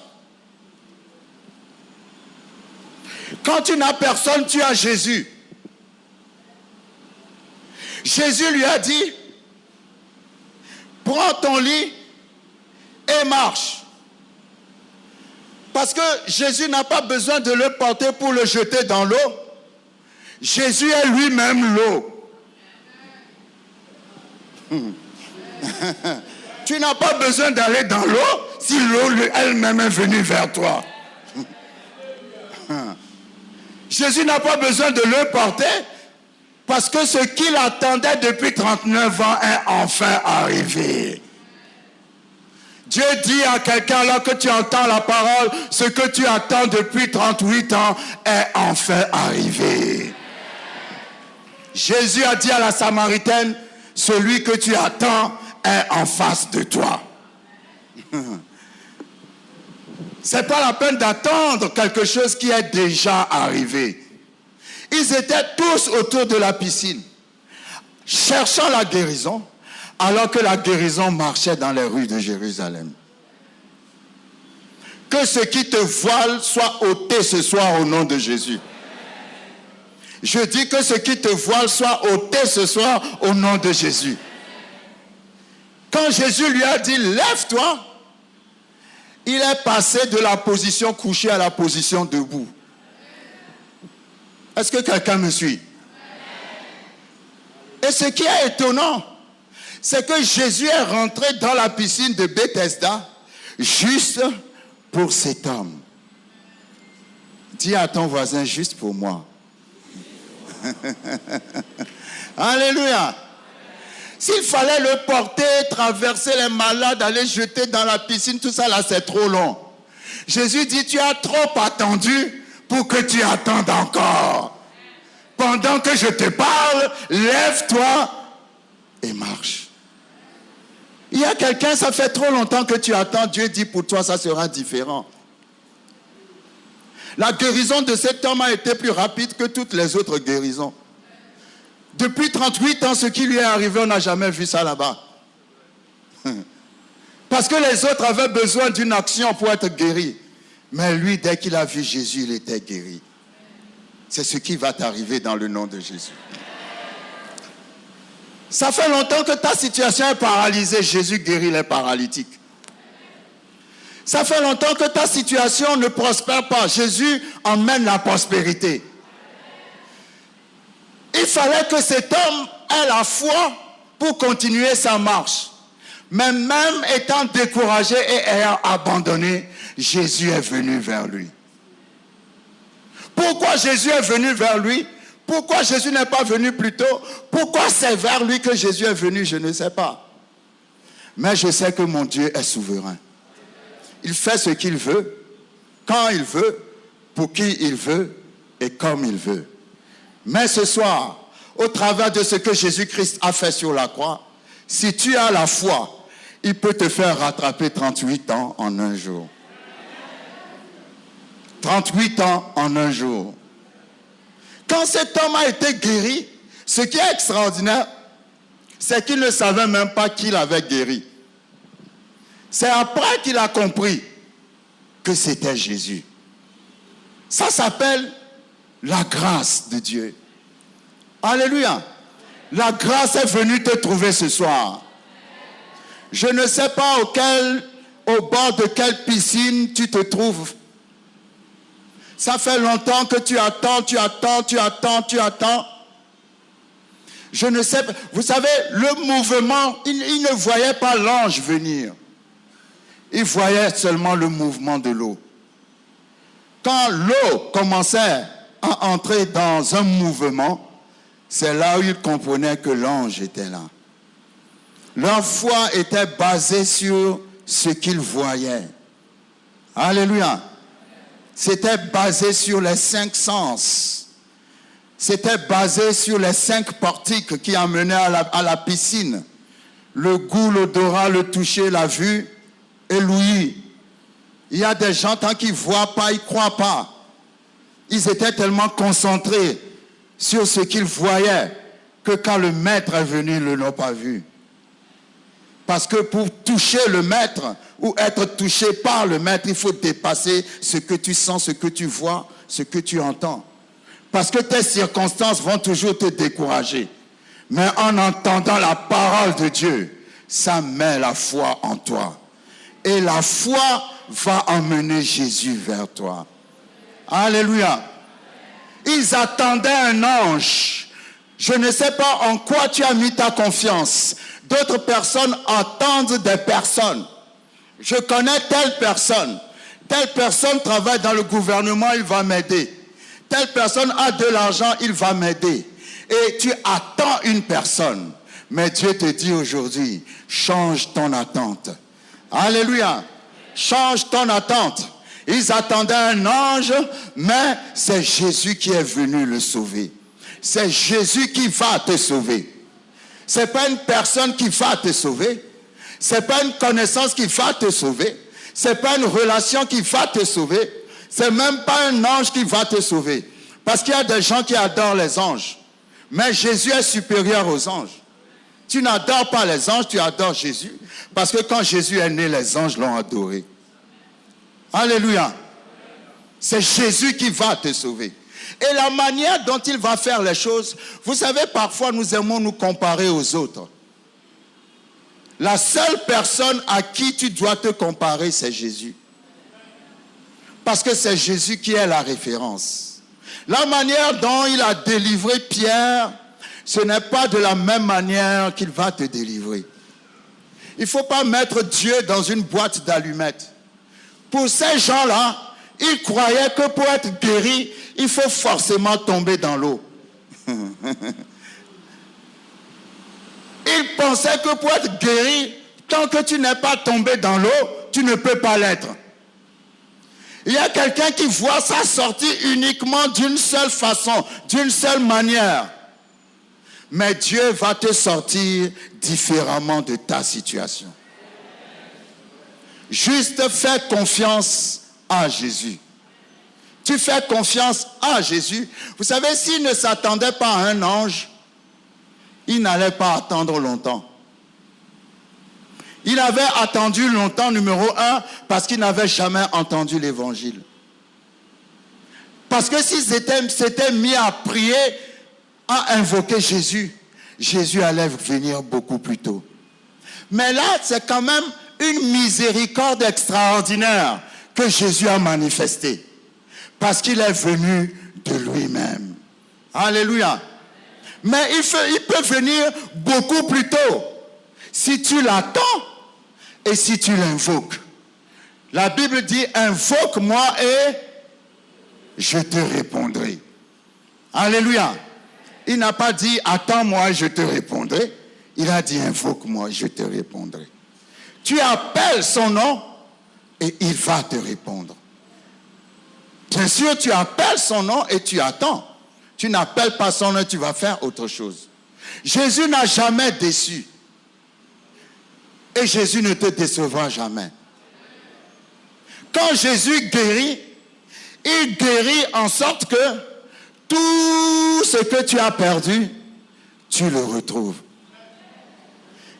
Quand tu n'as personne, tu as Jésus. Jésus lui a dit, prends ton lit et marche. Parce que Jésus n'a pas besoin de le porter pour le jeter dans l'eau. Jésus est lui-même l'eau. Tu n'as pas besoin d'aller dans l'eau si l'eau elle-même est venue vers toi. Jésus n'a pas besoin de le porter parce que ce qu'il attendait depuis 39 ans est enfin arrivé. Dieu dit à quelqu'un là que tu entends la parole, ce que tu attends depuis 38 ans est enfin arrivé. Jésus a dit à la Samaritaine, celui que tu attends est en face de toi. C'est pas la peine d'attendre quelque chose qui est déjà arrivé. Ils étaient tous autour de la piscine, cherchant la guérison, alors que la guérison marchait dans les rues de Jérusalem. Que ce qui te voile soit ôté ce soir au nom de Jésus. Je dis que ce qui te voile soit ôté ce soir au nom de Jésus. Quand Jésus lui a dit « Lève-toi », il est passé de la position couchée à la position debout. Est-ce que quelqu'un me suit? Et ce qui est étonnant, c'est que Jésus est rentré dans la piscine de Bethesda juste pour cet homme. Dis à ton voisin, juste pour moi. Alléluia. S'il fallait le porter, traverser les malades, aller jeter dans la piscine, tout ça là c'est trop long. Jésus dit, tu as trop attendu pour que tu attendes encore. Pendant que je te parle, lève-toi et marche. Il y a quelqu'un, ça fait trop longtemps que tu attends, Dieu dit pour toi ça sera différent. La guérison de cet homme a été plus rapide que toutes les autres guérisons. Depuis 38 ans, ce qui lui est arrivé, on n'a jamais vu ça là-bas. Parce que les autres avaient besoin d'une action pour être guéris. Mais lui, dès qu'il a vu Jésus, il était guéri. C'est ce qui va t'arriver dans le nom de Jésus. Ça fait longtemps que ta situation est paralysée. Jésus guérit les paralytiques. Ça fait longtemps que ta situation ne prospère pas. Jésus emmène la prospérité. Il fallait que cet homme ait la foi pour continuer sa marche. Mais même étant découragé et ayant abandonné, Jésus est venu vers lui. Pourquoi Jésus est venu vers lui? Pourquoi Jésus n'est pas venu plus tôt? Pourquoi c'est vers lui que Jésus est venu? Je ne sais pas. Mais je sais que mon Dieu est souverain. Il fait ce qu'il veut, quand il veut, pour qui il veut et comme il veut. Mais ce soir, au travers de ce que Jésus-Christ a fait sur la croix, si tu as la foi, il peut te faire rattraper 38 ans en un jour. 38 ans en un jour. Quand cet homme a été guéri, ce qui est extraordinaire, c'est qu'il ne savait même pas qui l'avait guéri. C'est après qu'il a compris que c'était Jésus. Ça s'appelle la grâce de Dieu. Alléluia. La grâce est venue te trouver ce soir. Je ne sais pas au bord de quelle piscine tu te trouves. Ça fait longtemps que tu attends. Je ne sais pas. Vous savez, le mouvement, il ne voyait pas l'ange venir. Il voyait seulement le mouvement de l'eau. Quand l'eau commençait à entrer dans un mouvement, c'est là où ils comprenaient que l'ange était là. Leur foi était basée sur ce qu'ils voyaient. Alléluia. C'était basé sur les 5 sens. C'était basé sur les 5 portiques qui amenaient à la piscine. Le goût, l'odorat, le toucher, la vue et l'ouïe. Il y a des gens, tant qu'ils ne voient pas, ils ne croient pas. Ils étaient tellement concentrés sur ce qu'ils voyaient que quand le maître est venu, ils ne l'ont pas vu. Parce que pour toucher le maître ou être touché par le maître, il faut dépasser ce que tu sens, ce que tu vois, ce que tu entends. Parce que tes circonstances vont toujours te décourager. Mais en entendant la parole de Dieu, ça met la foi en toi. Et la foi va emmener Jésus vers toi. Alléluia. Ils attendaient un ange. Je ne sais pas en quoi tu as mis ta confiance. D'autres personnes attendent des personnes. Je connais telle personne. Telle personne travaille dans le gouvernement, il va m'aider. Telle personne a de l'argent, il va m'aider. Et tu attends une personne. Mais Dieu te dit aujourd'hui, change ton attente. Alléluia. Change ton attente. Ils attendaient un ange, mais c'est Jésus qui est venu le sauver. C'est Jésus qui va te sauver. Ce n'est pas une personne qui va te sauver. Ce n'est pas une connaissance qui va te sauver. Ce n'est pas une relation qui va te sauver. Ce n'est même pas un ange qui va te sauver. Parce qu'il y a des gens qui adorent les anges. Mais Jésus est supérieur aux anges. Tu n'adores pas les anges, tu adores Jésus. Parce que quand Jésus est né, les anges l'ont adoré. Alléluia. C'est Jésus qui va te sauver. Et la manière dont il va faire les choses, vous savez, parfois nous aimons nous comparer aux autres. La seule personne à qui tu dois te comparer, c'est Jésus. Parce que c'est Jésus qui est la référence. La manière dont il a délivré Pierre, ce n'est pas de la même manière qu'il va te délivrer. Il ne faut pas mettre Dieu dans une boîte d'allumettes. Pour ces gens-là, ils croyaient que pour être guéri, il faut forcément tomber dans l'eau. Ils pensaient que pour être guéri, tant que tu n'es pas tombé dans l'eau, tu ne peux pas l'être. Il y a quelqu'un qui voit ça sortir uniquement d'une seule façon, d'une seule manière. Mais Dieu va te sortir différemment de ta situation. Juste fais confiance à Jésus. Tu fais confiance à Jésus. Vous savez, s'il ne s'attendait pas à un ange, il n'allait pas attendre longtemps. Il avait attendu longtemps, numéro 1, parce qu'il n'avait jamais entendu l'évangile. Parce que s'ils s'étaient mis à prier, à invoquer Jésus, Jésus allait venir beaucoup plus tôt. Mais là, c'est quand même une miséricorde extraordinaire que Jésus a manifestée. Parce qu'il est venu de lui-même. Alléluia. Mais il peut venir beaucoup plus tôt. Si tu l'attends et si tu l'invoques. La Bible dit, invoque-moi et je te répondrai. Alléluia. Il n'a pas dit, attends-moi, je te répondrai. Il a dit, invoque-moi, je te répondrai. Tu appelles son nom et il va te répondre. Bien sûr, tu appelles son nom et tu attends. Tu n'appelles pas son nom et tu vas faire autre chose. Jésus n'a jamais déçu. Et Jésus ne te décevra jamais. Quand Jésus guérit, il guérit en sorte que tout ce que tu as perdu, tu le retrouves.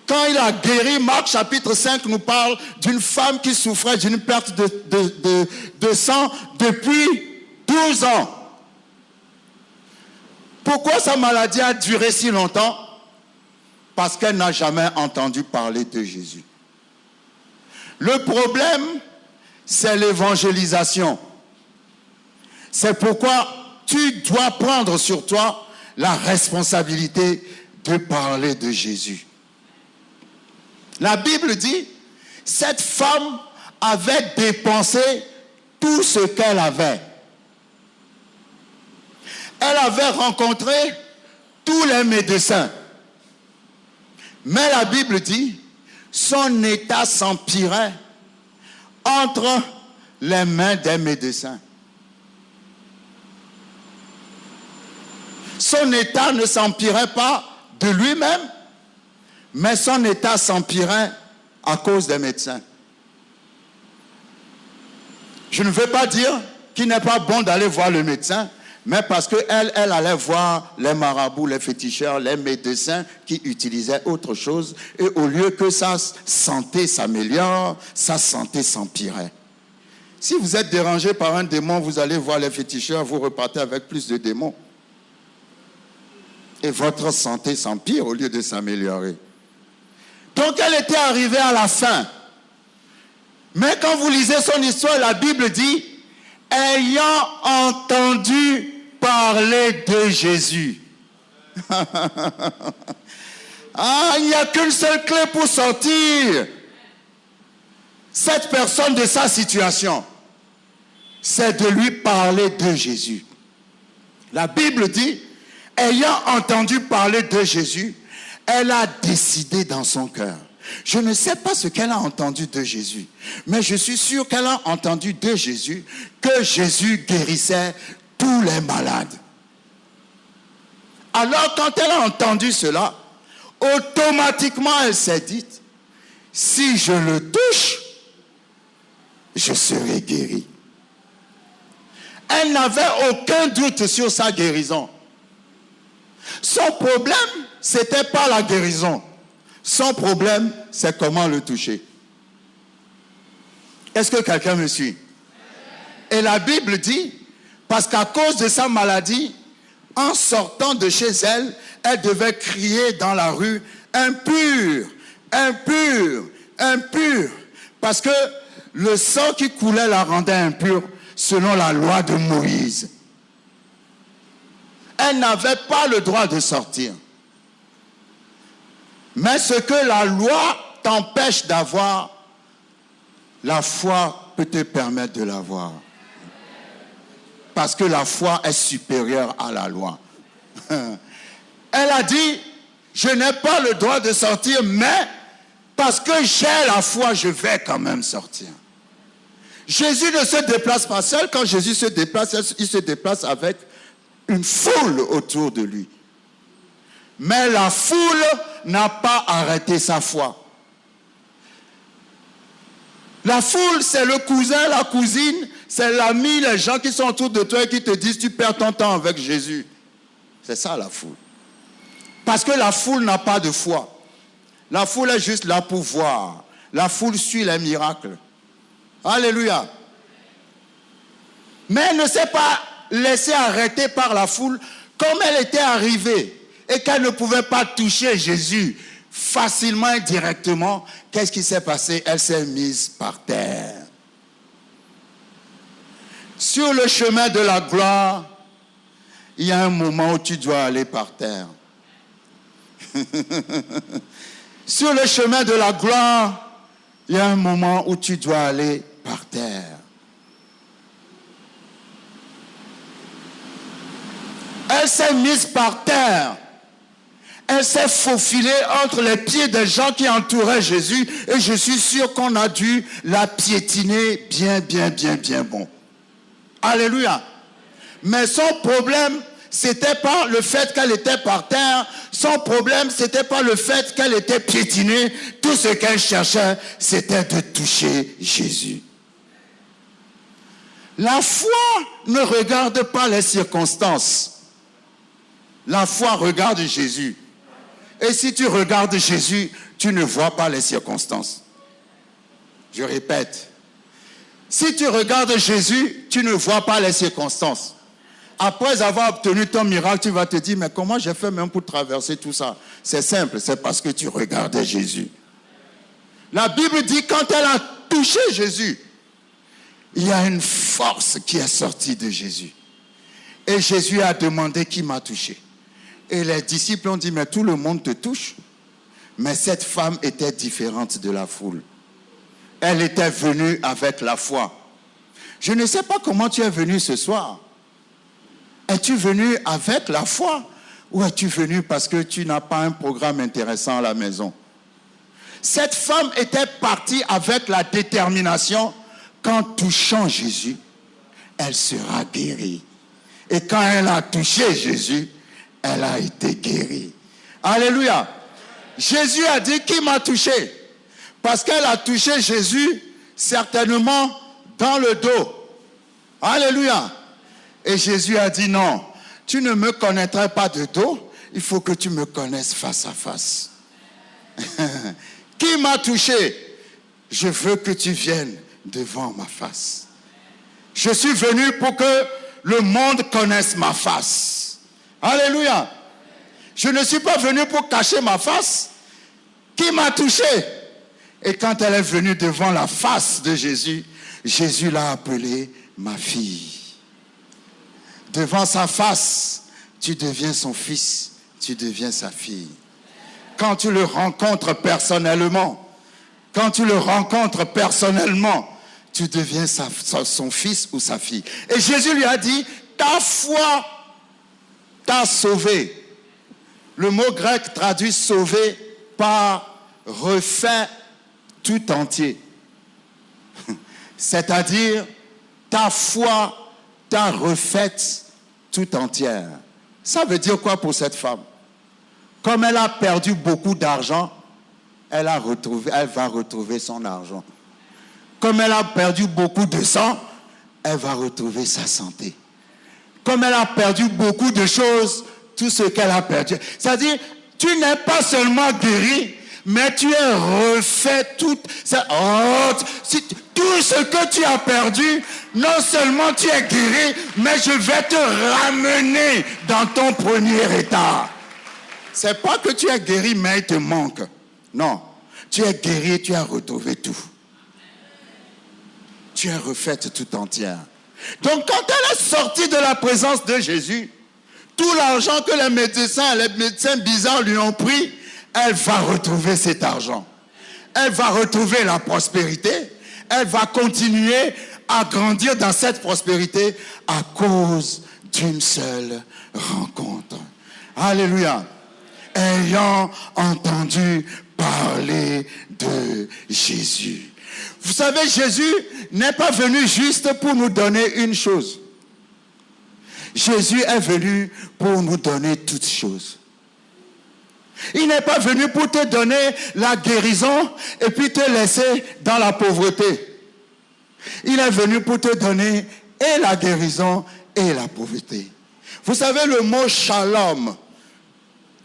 Quand il a guéri, Marc chapitre 5 nous parle d'une femme qui souffrait d'une perte de sang depuis 12 ans. Pourquoi sa maladie a duré si longtemps? Parce qu'elle n'a jamais entendu parler de Jésus. Le problème, c'est l'évangélisation. C'est pourquoi tu dois prendre sur toi la responsabilité de parler de Jésus. La Bible dit, cette femme avait dépensé tout ce qu'elle avait. Elle avait rencontré tous les médecins. Mais la Bible dit, son état s'empirait entre les mains des médecins. Son état ne s'empirait pas de lui-même, mais son état s'empirait à cause des médecins. Je ne veux pas dire qu'il n'est pas bon d'aller voir le médecin, mais parce qu'elle allait voir les marabouts, les féticheurs, les médecins qui utilisaient autre chose. Et au lieu que sa santé s'améliore, sa santé s'empirait. Si vous êtes dérangé par un démon, vous allez voir les féticheurs, vous repartez avec plus de démons. Et votre santé s'empire au lieu de s'améliorer. Donc elle était arrivée à la fin. Mais quand vous lisez son histoire, la Bible dit, ayant entendu parler de Jésus. Ah, il n'y a qu'une seule clé pour sortir cette personne de sa situation. C'est de lui parler de Jésus. La Bible dit, ayant entendu parler de Jésus, elle a décidé dans son cœur. Je ne sais pas ce qu'elle a entendu de Jésus, mais je suis sûr qu'elle a entendu de Jésus que Jésus guérissait tous les malades. Alors quand elle a entendu cela, automatiquement elle s'est dit, si je le touche, je serai guéri. Elle n'avait aucun doute sur sa guérison. Son problème, ce n'était pas la guérison. Son problème, c'est comment le toucher. Est-ce que quelqu'un me suit? Et la Bible dit, parce qu'à cause de sa maladie, en sortant de chez elle, elle devait crier dans la rue, impur, impur, impur. Parce que le sang qui coulait la rendait impure selon la loi de Moïse. Elle n'avait pas le droit de sortir. Mais ce que la loi t'empêche d'avoir, la foi peut te permettre de l'avoir. Parce que la foi est supérieure à la loi. Elle a dit, je n'ai pas le droit de sortir, mais parce que j'ai la foi, je vais quand même sortir. Jésus ne se déplace pas seul. Quand Jésus se déplace, il se déplace avec une foule autour de lui. Mais la foule n'a pas arrêté sa foi. La foule, c'est le cousin, la cousine, c'est l'ami, les gens qui sont autour de toi et qui te disent tu perds ton temps avec Jésus. C'est ça la foule. Parce que la foule n'a pas de foi. La foule est juste là pour voir. La foule suit les miracles. Alléluia. Mais elle ne s'est pas laissée arrêter par la foule. Comme elle était arrivée et qu'elle ne pouvait pas toucher Jésus facilement et directement, qu'est-ce qui s'est passé? Elle s'est mise par terre. Sur le chemin de la gloire, il y a un moment où tu dois aller par terre. Sur le chemin de la gloire, il y a un moment où tu dois aller par terre. Elle s'est mise par terre. Elle s'est faufilée entre les pieds des gens qui entouraient Jésus. Et je suis sûr qu'on a dû la piétiner bien bon. Alléluia. Mais son problème, c'était pas le fait qu'elle était par terre. Son problème, c'était pas le fait qu'elle était piétinée. Tout ce qu'elle cherchait, c'était de toucher Jésus. La foi ne regarde pas les circonstances. La foi regarde Jésus. Et si tu regardes Jésus, tu ne vois pas les circonstances. Je répète. Si tu regardes Jésus, tu ne vois pas les circonstances. Après avoir obtenu ton miracle, tu vas te dire, mais comment j'ai fait même pour traverser tout ça? C'est simple, c'est parce que tu regardais Jésus. La Bible dit, quand elle a touché Jésus, il y a une force qui est sortie de Jésus. Et Jésus a demandé qui m'a touché. Et les disciples ont dit, mais tout le monde te touche. Mais cette femme était différente de la foule. Elle était venue avec la foi. Je ne sais pas comment tu es venu ce soir. Es-tu venu avec la foi ou es-tu venu parce que tu n'as pas un programme intéressant à la maison? Cette femme était partie avec la détermination qu'en touchant Jésus, elle sera guérie. Et quand elle a touché Jésus, elle a été guérie. Alléluia. Jésus a dit, qui m'a touché? Parce qu'elle a touché Jésus, certainement dans le dos. Alléluia. Et Jésus a dit, non, tu ne me connaîtrais pas de dos, il faut que tu me connaisses face à face. Qui m'a touché? Je veux que tu viennes devant ma face. Je suis venu pour que le monde connaisse ma face. Alléluia. Je ne suis pas venu pour cacher ma face. Qui m'a touché? Et quand elle est venue devant la face de Jésus, Jésus l'a appelée ma fille. Devant sa face, tu deviens son fils, tu deviens sa fille. Quand tu le rencontres personnellement, tu deviens son fils ou sa fille. Et Jésus lui a dit, ta foi t'a sauvé. Le mot grec traduit sauvé par refait tout entier. C'est-à-dire, ta foi t'a refaite tout entière. Ça veut dire quoi pour cette femme? Comme elle a perdu beaucoup d'argent, elle va retrouver son argent. Comme elle a perdu beaucoup de sang, elle va retrouver sa santé. Comme elle a perdu beaucoup de choses, tout ce qu'elle a perdu. C'est-à-dire, tu n'es pas seulement guéri, mais tu es refait tout ce que tu as perdu, non seulement tu es guéri, mais je vais te ramener dans ton premier état. C'est pas que tu es guéri, mais il te manque. Non, tu es guéri, tu as retrouvé tout. Tu es refaite tout entière. Donc quand elle est sortie de la présence de Jésus, tout l'argent que les médecins bizarres lui ont pris, elle va retrouver cet argent. Elle va retrouver la prospérité. Elle va continuer à grandir dans cette prospérité à cause d'une seule rencontre. Alléluia. Ayant entendu parler de Jésus. Vous savez, Jésus n'est pas venu juste pour nous donner une chose. Jésus est venu pour nous donner toutes choses. Il n'est pas venu pour te donner la guérison et puis te laisser dans la pauvreté. Il est venu pour te donner et la guérison et la pauvreté. Vous savez le mot shalom,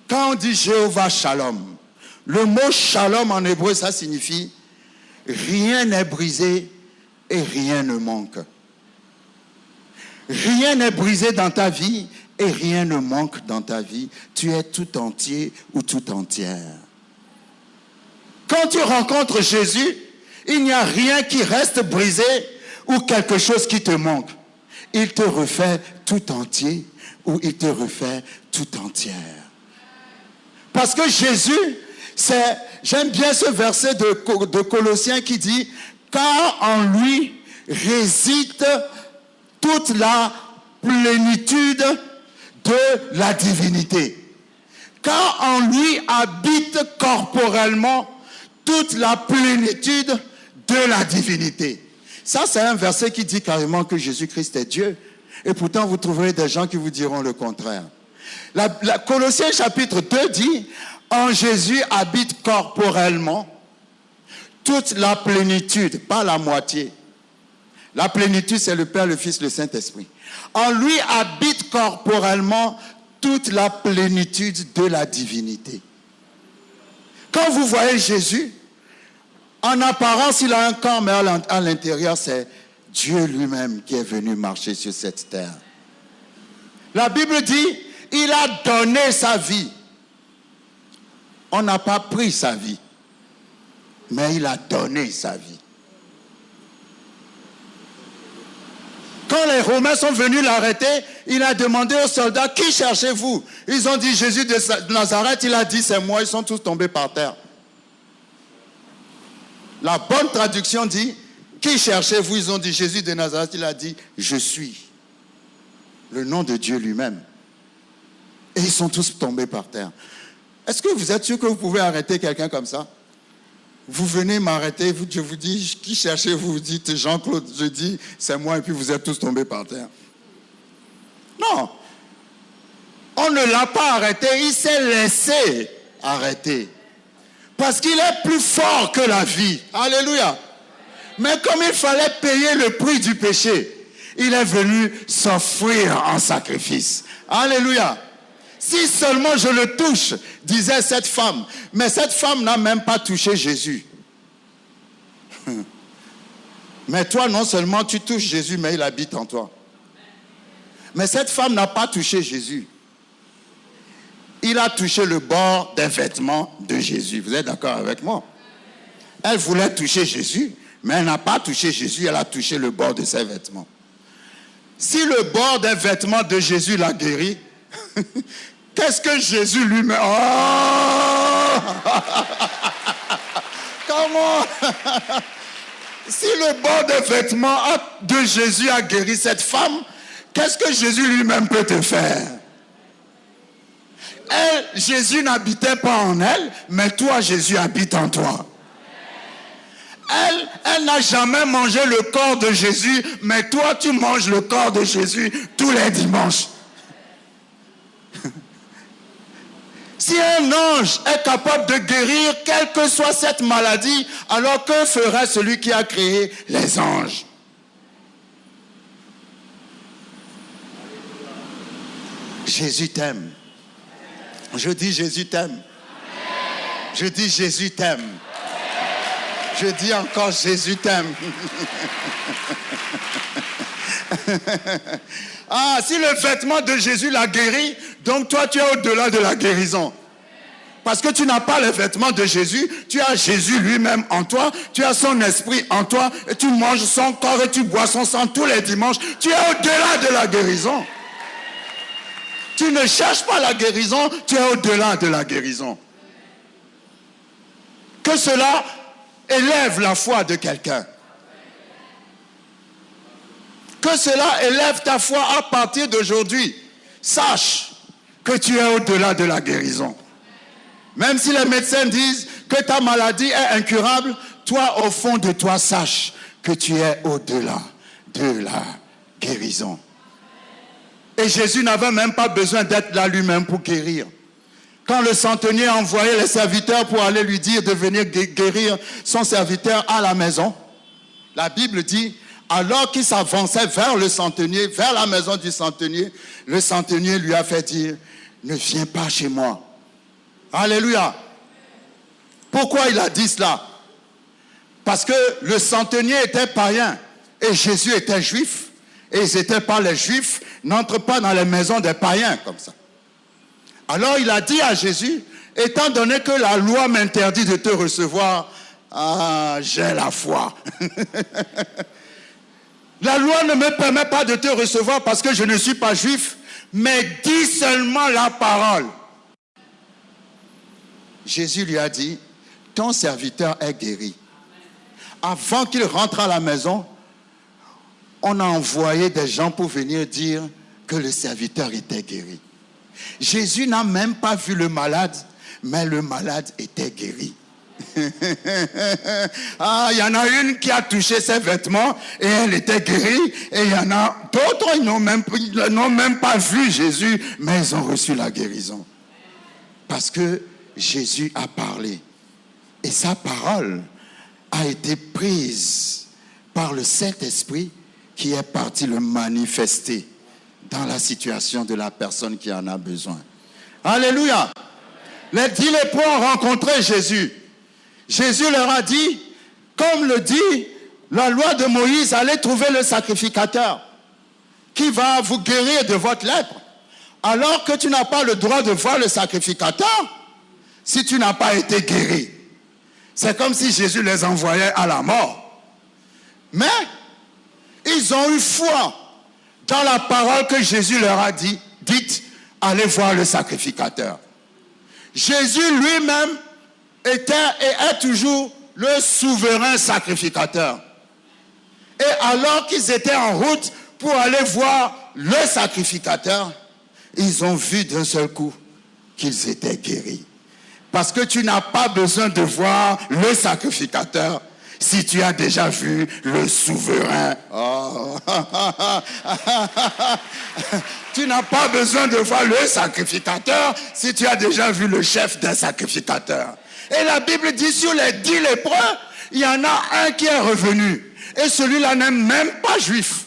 quand on dit Jéhovah shalom, le mot shalom en hébreu, ça signifie rien n'est brisé et rien ne manque. Rien n'est brisé dans ta vie et rien ne manque dans ta vie. Tu es tout entier ou tout entière. Quand tu rencontres Jésus, il n'y a rien qui reste brisé ou quelque chose qui te manque. Il te refait tout entier ou il te refait tout entière. Parce que Jésus, j'aime bien ce verset de Colossiens qui dit « Car en lui réside toute la plénitude de la divinité. Car en lui habite corporellement toute la plénitude de la divinité. » Ça, c'est un verset qui dit carrément que Jésus-Christ est Dieu. Et pourtant, vous trouverez des gens qui vous diront le contraire. Colossiens chapitre 2 dit « En Jésus habite corporellement toute la plénitude, pas la moitié. » La plénitude, c'est le Père, le Fils, le Saint-Esprit. En lui habite corporellement toute la plénitude de la divinité. Quand vous voyez Jésus, en apparence, il a un corps, mais à l'intérieur, c'est Dieu lui-même qui est venu marcher sur cette terre. La Bible dit, il a donné sa vie. On n'a pas pris sa vie, mais il a donné sa vie. Quand les Romains sont venus l'arrêter, il a demandé aux soldats, qui cherchez-vous? Ils ont dit Jésus de Nazareth, il a dit c'est moi, ils sont tous tombés par terre. La bonne traduction dit, qui cherchez-vous? Ils ont dit Jésus de Nazareth, il a dit je suis. Le nom de Dieu lui-même. Et ils sont tous tombés par terre. Est-ce que vous êtes sûr que vous pouvez arrêter quelqu'un comme ça? Vous venez m'arrêter, je vous dis, qui cherchez-vous? Vous dites Jean-Claude, je dis, c'est moi, et puis vous êtes tous tombés par terre. Non. On ne l'a pas arrêté, il s'est laissé arrêter. Parce qu'il est plus fort que la vie. Alléluia. Mais comme il fallait payer le prix du péché, il est venu s'offrir en sacrifice. Alléluia. Si seulement je le touche, disait cette femme. Mais cette femme n'a même pas touché Jésus. Mais toi, non seulement tu touches Jésus, mais il habite en toi. Mais cette femme n'a pas touché Jésus. il a touché le bord des vêtements de Jésus. Vous êtes d'accord avec moi? Elle voulait toucher Jésus, mais elle n'a pas touché Jésus, elle a touché le bord de ses vêtements. Si le bord des vêtements de Jésus l'a guéri, qu'est-ce que Jésus lui-même... Oh! Comment? Si le bord des vêtements de Jésus a guéri cette femme, qu'est-ce que Jésus lui-même peut te faire? Elle, Jésus n'habitait pas en elle, mais toi, Jésus habite en toi. Elle n'a jamais mangé le corps de Jésus, mais toi, tu manges le corps de Jésus tous les dimanches. Si un ange est capable de guérir quelle que soit cette maladie, alors que ferait celui qui a créé les anges? Jésus t'aime. Je dis Jésus t'aime. Je dis Jésus t'aime. Je dis encore Jésus t'aime. Ah, si le vêtement de Jésus l'a guéri, donc toi tu es au-delà de la guérison. Parce que tu n'as pas le vêtement de Jésus, tu as Jésus lui-même en toi, tu as son esprit en toi, et tu manges son corps et tu bois son sang tous les dimanches. Tu es au-delà de la guérison. Tu ne cherches pas la guérison, tu es au-delà de la guérison. Que cela élève la foi de quelqu'un. Que cela élève ta foi à partir d'aujourd'hui. Sache que tu es au-delà de la guérison. Même si les médecins disent que ta maladie est incurable, toi, au fond de toi, sache que tu es au-delà de la guérison. Et Jésus n'avait même pas besoin d'être là lui-même pour guérir. Quand le centenier a envoyé les serviteurs pour aller lui dire de venir guérir son serviteur à la maison, la Bible dit, alors qu'il s'avançait vers le centenier, vers la maison du centenier, le centenier lui a fait dire, ne viens pas chez moi. Alléluia. Pourquoi il a dit cela? Parce que le centenier était païen et Jésus était juif. Et ils n'étaient pas les juifs, n'entrent pas dans les maisons des païens comme ça. Alors il a dit à Jésus, étant donné que la loi m'interdit de te recevoir, j'ai la foi. La loi ne me permet pas de te recevoir parce que je ne suis pas juif, mais dis seulement la parole. Jésus lui a dit, ton serviteur est guéri. Avant qu'il rentre à la maison, on a envoyé des gens pour venir dire que le serviteur était guéri. Jésus n'a même pas vu le malade, mais le malade était guéri. Ah, il y en a une qui a touché ses vêtements et elle était guérie. Et il y en a d'autres, ils n'ont même pas vu Jésus, mais ils ont reçu la guérison. Parce que Jésus a parlé. Et sa parole a été prise par le Saint-Esprit qui est parti le manifester dans la situation de la personne qui en a besoin. Alléluia. Les 10 lépreux ont rencontré Jésus. Jésus leur a dit, comme le dit la loi de Moïse, allez trouver le sacrificateur qui va vous guérir de votre lèpre. Alors que tu n'as pas le droit de voir le sacrificateur si tu n'as pas été guéri. C'est comme si Jésus les envoyait à la mort. Mais ils ont eu foi dans la parole que Jésus leur a dit, dites, allez voir le sacrificateur. Jésus lui-même était et est toujours le souverain sacrificateur. Et alors qu'ils étaient en route pour aller voir le sacrificateur, ils ont vu d'un seul coup qu'ils étaient guéris. Parce que tu n'as pas besoin de voir le sacrificateur si tu as déjà vu le souverain. Oh. Tu n'as pas besoin de voir le sacrificateur si tu as déjà vu le chef des sacrificateurs. Et la Bible dit, sur les 10 lépreux, il y en a un qui est revenu. Et celui-là n'est même pas juif.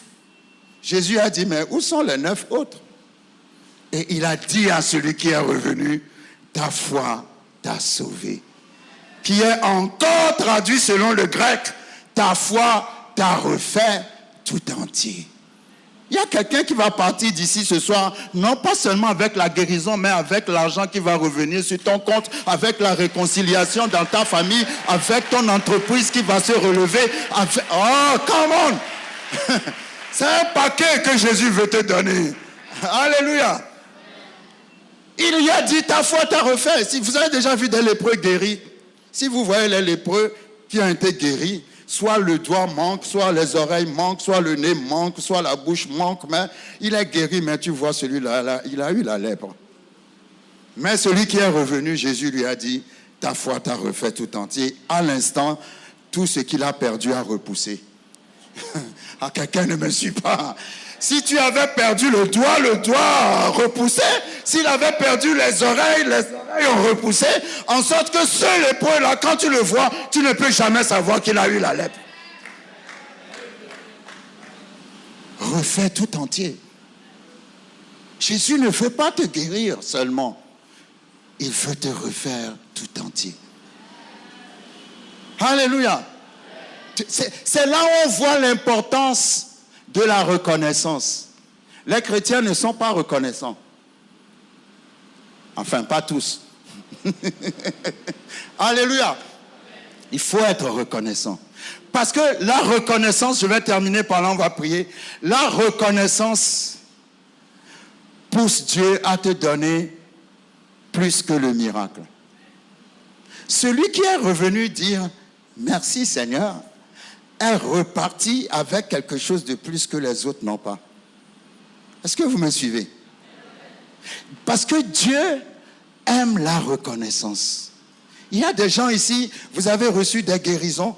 Jésus a dit, mais où sont les 9 autres? Et il a dit à celui qui est revenu, ta foi t'a sauvé. Qui est encore traduit selon le grec, ta foi t'a refait tout entier. Il y a quelqu'un qui va partir d'ici ce soir, non pas seulement avec la guérison, mais avec l'argent qui va revenir sur ton compte, avec la réconciliation dans ta famille, avec ton entreprise qui va se relever. Oh, come on! C'est un paquet que Jésus veut te donner. Alléluia! Il lui a dit, ta foi t'a refait. Si vous avez déjà vu des lépreux guéris, si vous voyez les lépreux qui ont été guéris, soit le doigt manque, soit les oreilles manquent, soit le nez manque, soit la bouche manque, mais il est guéri, mais tu vois celui-là, là, il a eu la lèpre. Mais celui qui est revenu, Jésus lui a dit, ta foi t'a refait tout entier. À l'instant, tout ce qu'il a perdu a repoussé. Ah, quelqu'un ne me suit pas. Si tu avais perdu le doigt repoussé. S'il avait perdu les oreilles ont repoussé. En sorte que ce lépreux-là, quand tu le vois, tu ne peux jamais savoir qu'il a eu la lèpre. Refais tout entier. Jésus ne veut pas te guérir seulement. Il veut te refaire tout entier. Alléluia. C'est là où on voit l'importance de la reconnaissance. Les chrétiens ne sont pas reconnaissants. Enfin, pas tous. Alléluia. Il faut être reconnaissant. Parce que la reconnaissance, je vais terminer par là, on va prier. La reconnaissance pousse Dieu à te donner plus que le miracle. Celui qui est revenu dire « Merci Seigneur », est reparti avec quelque chose de plus que les autres n'ont pas. Est-ce que vous me suivez? Parce que Dieu aime la reconnaissance. Il y a des gens ici, vous avez reçu des guérisons,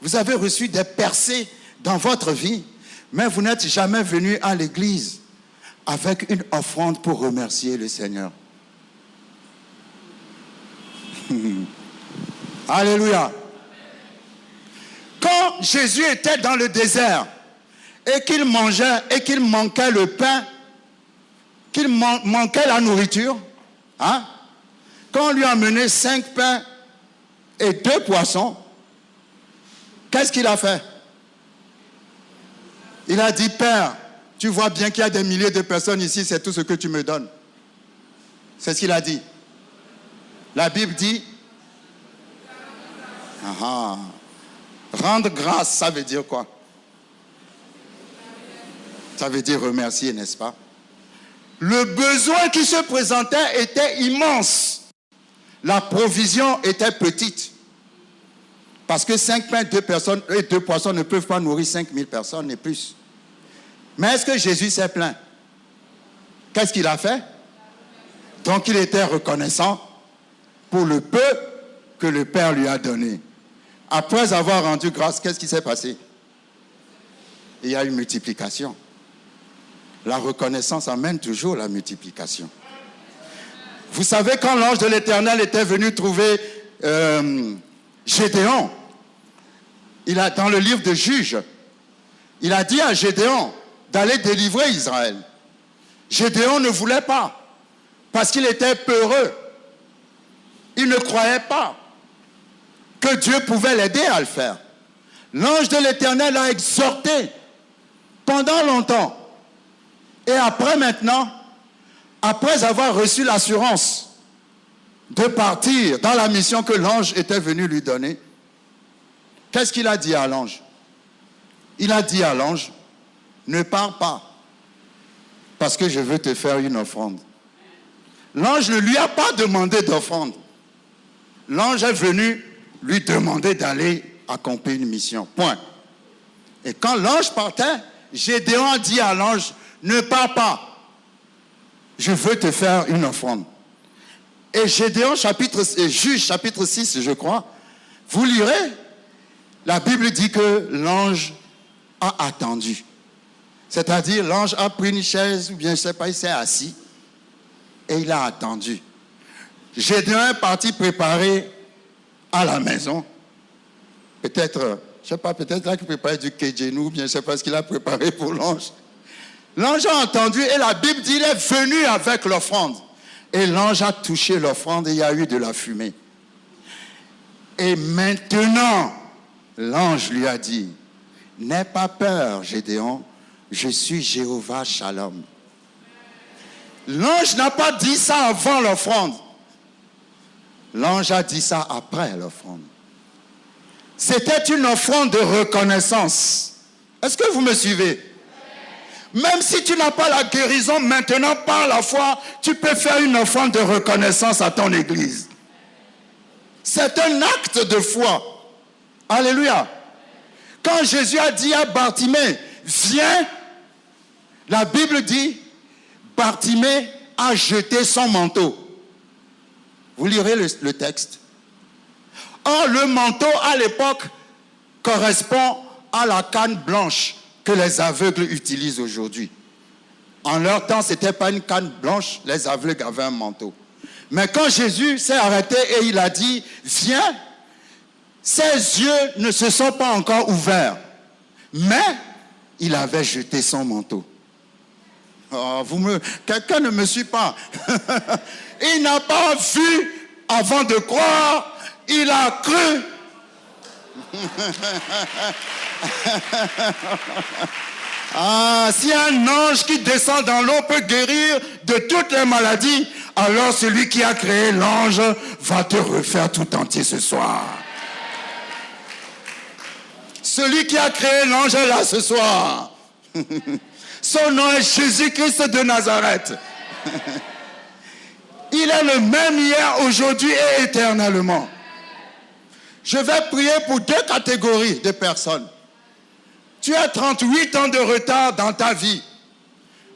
vous avez reçu des percées dans votre vie, mais vous n'êtes jamais venu à l'église avec une offrande pour remercier le Seigneur. Alléluia. Quand Jésus était dans le désert et qu'il mangeait et qu'il manquait le pain, qu'il manquait la nourriture, hein? Quand on lui a amené 5 pains et 2 poissons, qu'est-ce qu'il a fait? Il a dit, Père, tu vois bien qu'il y a des milliers de personnes ici, c'est tout ce que tu me donnes. C'est ce qu'il a dit. La Bible dit, rendre grâce, ça veut dire quoi? Ça veut dire remercier, n'est-ce pas? Le besoin qui se présentait était immense. La provision était petite. Parce que 5 pains, 2 personnes et 2 poissons ne peuvent pas nourrir 5000 personnes et plus. Mais est-ce que Jésus s'est plaint? Qu'est-ce qu'il a fait? Donc il était reconnaissant pour le peu que le Père lui a donné. Après avoir rendu grâce, qu'est-ce qui s'est passé? Il y a une multiplication. La reconnaissance amène toujours la multiplication. Vous savez, quand l'ange de l'Éternel était venu trouver Gédéon, dans le livre de Juges, il a dit à Gédéon d'aller délivrer Israël. Gédéon ne voulait pas, parce qu'il était peureux. Il ne croyait pas que Dieu pouvait l'aider à le faire. L'ange de l'Éternel a exhorté pendant longtemps. Et après maintenant, après avoir reçu l'assurance de partir dans la mission que l'ange était venu lui donner, qu'est-ce qu'il a dit à l'ange? Il a dit à l'ange, ne pars pas, parce que je veux te faire une offrande. L'ange ne lui a pas demandé d'offrande. L'ange est venu lui demander d'aller accomplir une mission. Point. Et quand l'ange partait, Gédéon a dit à l'ange, ne pars pas. Je veux te faire une offrande. Et Gédéon, Juge chapitre 6, je crois, vous lirez, la Bible dit que l'ange a attendu. C'est-à-dire, l'ange a pris une chaise, ou bien je ne sais pas, il s'est assis, et il a attendu. Gédéon est parti préparer à la maison. Peut-être, je ne sais pas, peut-être là qu'il préparait du kédjenou, ou bien je ne sais pas ce qu'il a préparé pour l'ange. L'ange a entendu et la Bible dit, il est venu avec l'offrande. Et l'ange a touché l'offrande et il y a eu de la fumée. Et maintenant, l'ange lui a dit, n'aie pas peur, Gédéon, je suis Jéhovah Shalom. L'ange n'a pas dit ça avant l'offrande. L'ange a dit ça après l'offrande. C'était une offrande de reconnaissance. Est-ce que vous me suivez? Même si tu n'as pas la guérison maintenant par la foi, tu peux faire une offrande de reconnaissance à ton église. C'est un acte de foi. Alléluia. Quand Jésus a dit à Bartimée, viens, la Bible dit, Bartimée a jeté son manteau. Vous lirez le texte. Or, le manteau à l'époque correspond à la canne blanche que les aveugles utilisent aujourd'hui. En leur temps, ce n'était pas une canne blanche, les aveugles avaient un manteau. Mais quand Jésus s'est arrêté et il a dit, viens, ses yeux ne se sont pas encore ouverts, mais il avait jeté son manteau. Oh, quelqu'un ne me suit pas. Il n'a pas vu avant de croire, il a cru. Ah, si un ange qui descend dans l'eau peut guérir de toutes les maladies, alors celui qui a créé l'ange va te refaire tout entier ce soir. Celui qui a créé l'ange est là ce soir. Son nom est Jésus-Christ de Nazareth. Il est le même hier, aujourd'hui et éternellement. Je vais prier pour deux catégories de personnes. Tu as 38 ans de retard dans ta vie,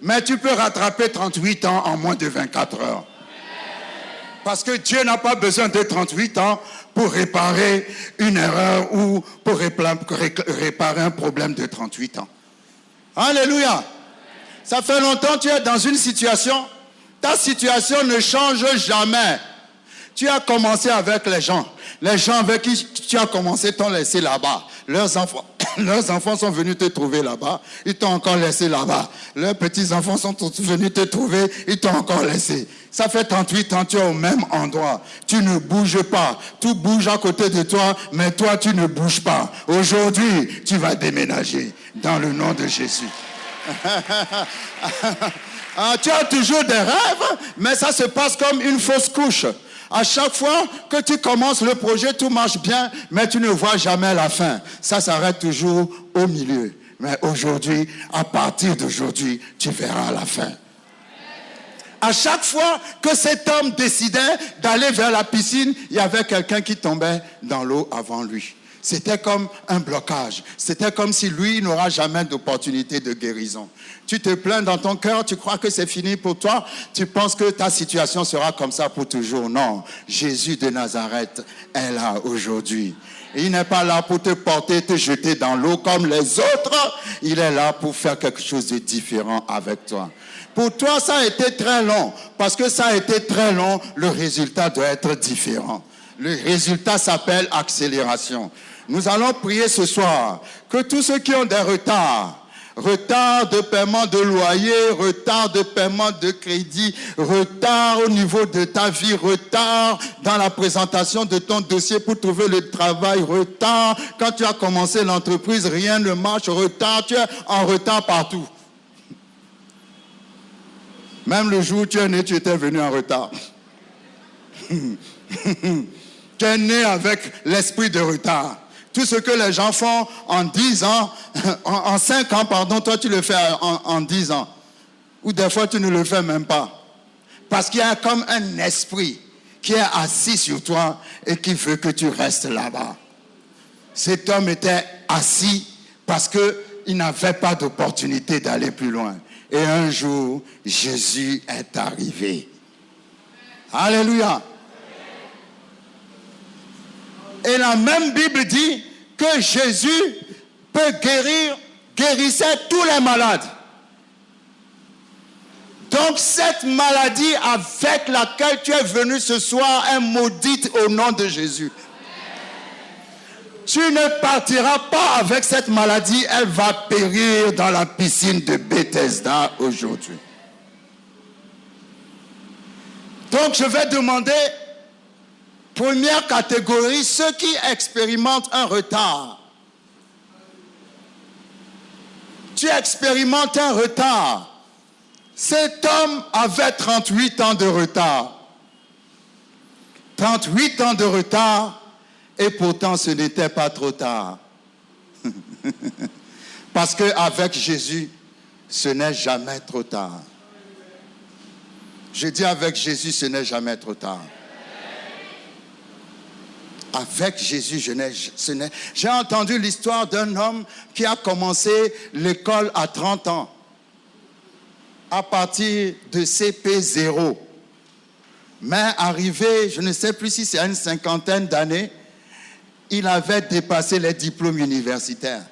mais tu peux rattraper 38 ans en moins de 24 heures. Parce que Dieu n'a pas besoin de 38 ans pour réparer une erreur ou pour réparer un problème de 38 ans. Alléluia. Ça fait longtemps que tu es dans une situation. Ta situation ne change jamais. Tu as commencé avec les gens. Les gens avec qui tu as commencé t'ont laissé là-bas. Leurs enfants sont venus te trouver là-bas. Ils t'ont encore laissé là-bas. Leurs petits-enfants sont venus te trouver. Ils t'ont encore laissé. Ça fait 38 ans, tu es au même endroit. Tu ne bouges pas. Tout bouge à côté de toi, mais toi, tu ne bouges pas. Aujourd'hui, tu vas déménager dans le nom de Jésus. Tu as toujours des rêves, mais ça se passe comme une fausse couche. À chaque fois que tu commences le projet, tout marche bien, mais tu ne vois jamais la fin. Ça s'arrête toujours au milieu. Mais aujourd'hui, à partir d'aujourd'hui, tu verras la fin. À chaque fois que cet homme décidait d'aller vers la piscine, il y avait quelqu'un qui tombait dans l'eau avant lui. C'était comme un blocage. C'était comme si lui n'aura jamais d'opportunité de guérison. Tu te plains dans ton cœur, tu crois que c'est fini pour toi, tu penses que ta situation sera comme ça pour toujours. Non, Jésus de Nazareth est là aujourd'hui. Il n'est pas là pour te porter, te jeter dans l'eau comme les autres. Il est là pour faire quelque chose de différent avec toi. Pour toi, ça a été très long. Parce que ça a été très long, le résultat doit être différent. Le résultat s'appelle accélération. Nous allons prier ce soir que tous ceux qui ont des retards, retard de paiement de loyer, retard de paiement de crédit, retard au niveau de ta vie, retard dans la présentation de ton dossier pour trouver le travail, retard quand tu as commencé l'entreprise, rien ne marche, retard, tu es en retard partout. Même le jour où tu es né, tu étais venu en retard. Tu es né avec l'esprit de retard. Tout ce que les gens font en 10 ans, en 5 ans, pardon, toi tu le fais en 10 ans. Ou des fois tu ne le fais même pas. Parce qu'il y a comme un esprit qui est assis sur toi et qui veut que tu restes là-bas. Cet homme était assis parce qu'il n'avait pas d'opportunité d'aller plus loin. Et un jour, Jésus est arrivé. Alléluia. Et la même Bible dit que Jésus peut guérissait tous les malades. Donc cette maladie avec laquelle tu es venu ce soir est maudite au nom de Jésus. Tu ne partiras pas avec cette maladie, elle va périr dans la piscine de Bethesda aujourd'hui. Donc je vais demander, première catégorie, ceux qui expérimentent un retard. Tu tu expérimentes un retard. Cet homme avait 38 ans de retard. 38 ans de retard, et pourtant ce n'était pas trop tard. Parce qu'avec Jésus, ce n'est jamais trop tard. Je dis avec Jésus, ce n'est jamais trop tard. Avec Jésus, j'ai entendu l'histoire d'un homme qui a commencé l'école à 30 ans. À partir de CP0. Mais arrivé, je ne sais plus si c'est à une cinquantaine d'années, il avait dépassé les diplômes universitaires.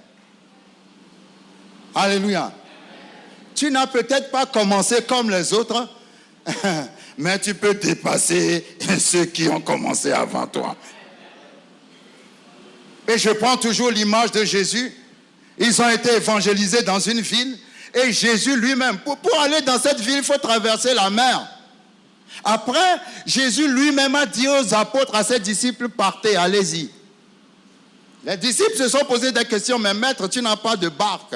Alléluia. Tu n'as peut-être pas commencé comme les autres, mais tu peux dépasser ceux qui ont commencé avant toi. Et je prends toujours l'image de Jésus. Ils ont été évangélisés dans une ville. Et Jésus lui-même, pour aller dans cette ville, il faut traverser la mer. Après, Jésus lui-même a dit aux apôtres, à ses disciples, partez, allez-y. Les disciples se sont posés des questions, mais maître, tu n'as pas de barque.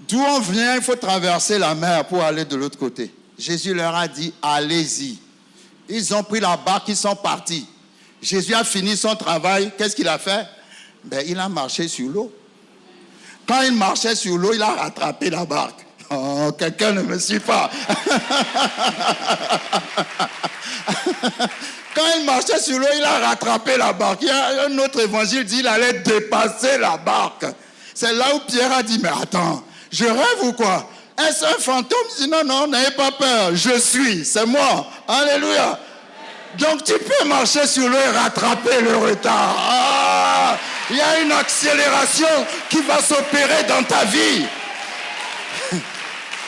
D'où on vient, il faut traverser la mer pour aller de l'autre côté. Jésus leur a dit, allez-y. Ils ont pris la barque, ils sont partis. Jésus a fini son travail, qu'est-ce qu'il a fait? Il a marché sur l'eau. Quand il marchait sur l'eau, il a rattrapé la barque. Oh, quelqu'un ne me suit pas. Quand il marchait sur l'eau, il a rattrapé la barque. Il y a un autre évangile dit qu'il allait dépasser la barque. C'est là où Pierre a dit, mais attends, je rêve ou quoi? Est-ce un fantôme? Il dit, non, n'ayez pas peur, je suis, c'est moi. Alléluia. Donc tu peux marcher sur l'eau et rattraper le retard. Ah, il y a une accélération qui va s'opérer dans ta vie.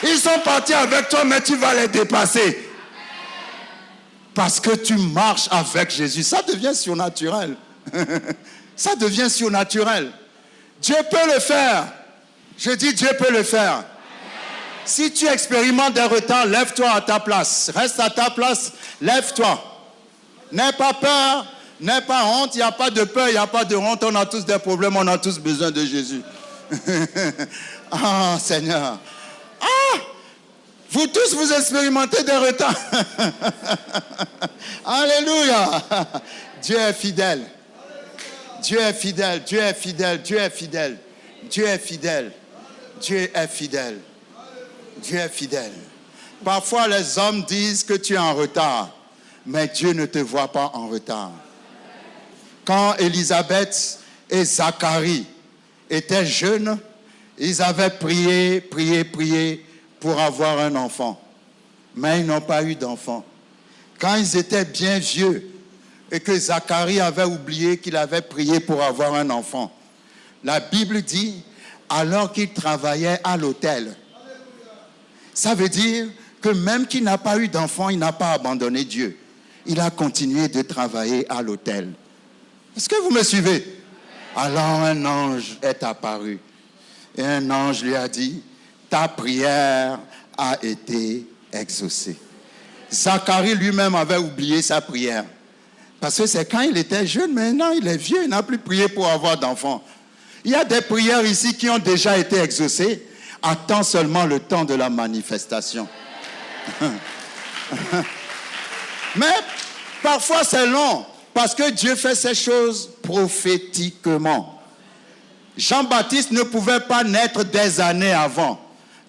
Ils sont partis avec toi, mais tu vas les dépasser. Parce que tu marches avec Jésus. Ça devient surnaturel. Ça devient surnaturel. Dieu peut le faire. Je dis Dieu peut le faire. Si tu expérimentes des retards, lève-toi à ta place. Reste à ta place, lève-toi. N'aie pas peur, n'aie pas honte, il n'y a pas de peur, il n'y a pas de honte, on a tous des problèmes, on a tous besoin de Jésus. Ah, Seigneur. Ah, vous tous, vous expérimentez des retards. Alléluia. Dieu est fidèle. Dieu est fidèle, Dieu est fidèle, Dieu est fidèle. Dieu est fidèle. Dieu est fidèle. Dieu est fidèle. Parfois, les hommes disent que tu es en retard. Mais Dieu ne te voit pas en retard. Quand Élisabeth et Zacharie étaient jeunes, ils avaient prié pour avoir un enfant. Mais ils n'ont pas eu d'enfant. Quand ils étaient bien vieux et que Zacharie avait oublié qu'il avait prié pour avoir un enfant, la Bible dit, alors qu'il travaillait à l'autel. Ça veut dire que même qu'il n'a pas eu d'enfant, il n'a pas abandonné Dieu. Il a continué de travailler à l'autel. Est-ce que vous me suivez? Alors un ange est apparu. Et un ange lui a dit, ta prière a été exaucée. Zacharie lui-même avait oublié sa prière. Parce que c'est quand il était jeune, maintenant il est vieux, il n'a plus prié pour avoir d'enfants. Il y a des prières ici qui ont déjà été exaucées. Attends seulement le temps de la manifestation. Mais parfois c'est long, parce que Dieu fait ces choses prophétiquement. Jean-Baptiste ne pouvait pas naître des années avant.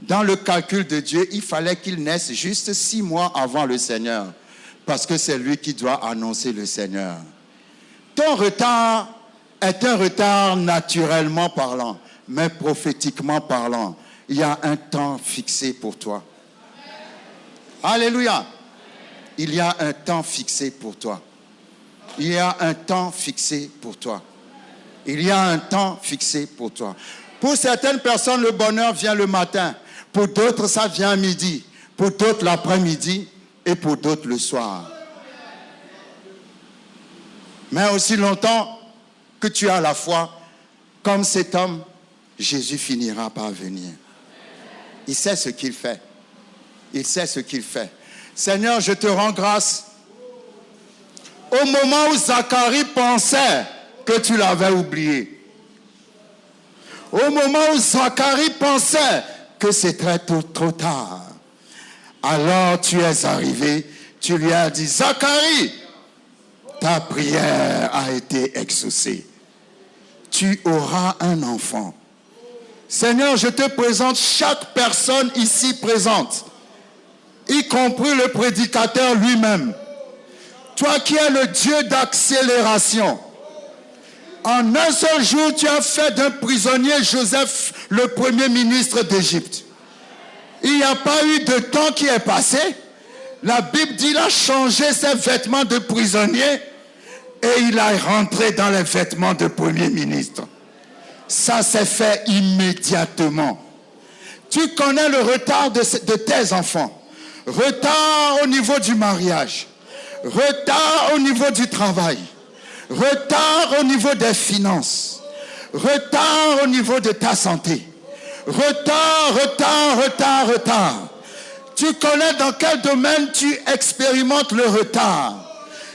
Dans le calcul de Dieu, il fallait qu'il naisse juste 6 mois avant le Seigneur, parce que c'est lui qui doit annoncer le Seigneur. Ton retard est un retard naturellement parlant, mais prophétiquement parlant, il y a un temps fixé pour toi. Alléluia. Il y a un temps fixé pour toi. Il y a un temps fixé pour toi. Il y a un temps fixé pour toi. Pour certaines personnes, le bonheur vient le matin. Pour d'autres, ça vient à midi. Pour d'autres, l'après-midi. Et pour d'autres, le soir. Mais aussi longtemps que tu as la foi, comme cet homme, Jésus finira par venir. Il sait ce qu'il fait. Il sait ce qu'il fait. Seigneur, je te rends grâce. Au moment où Zacharie pensait que tu l'avais oublié, Au moment où Zacharie pensait que c'était trop tard, alors tu es arrivé, tu lui as dit, Zacharie, ta prière a été exaucée. Tu auras un enfant. Seigneur, je te présente chaque personne ici présente, y compris le prédicateur lui-même. Toi qui es le Dieu d'accélération. En un seul jour, tu as fait d'un prisonnier Joseph le premier ministre d'Égypte. Il n'y a pas eu de temps qui est passé. La Bible dit qu'il a changé ses vêtements de prisonnier et il a rentré dans les vêtements de premier ministre. Ça s'est fait immédiatement. Tu connais le retard de tes enfants. Retard au niveau du mariage. Retard au niveau du travail. Retard au niveau des finances. Retard au niveau de ta santé. Retard. Tu connais dans quel domaine tu expérimentes le retard.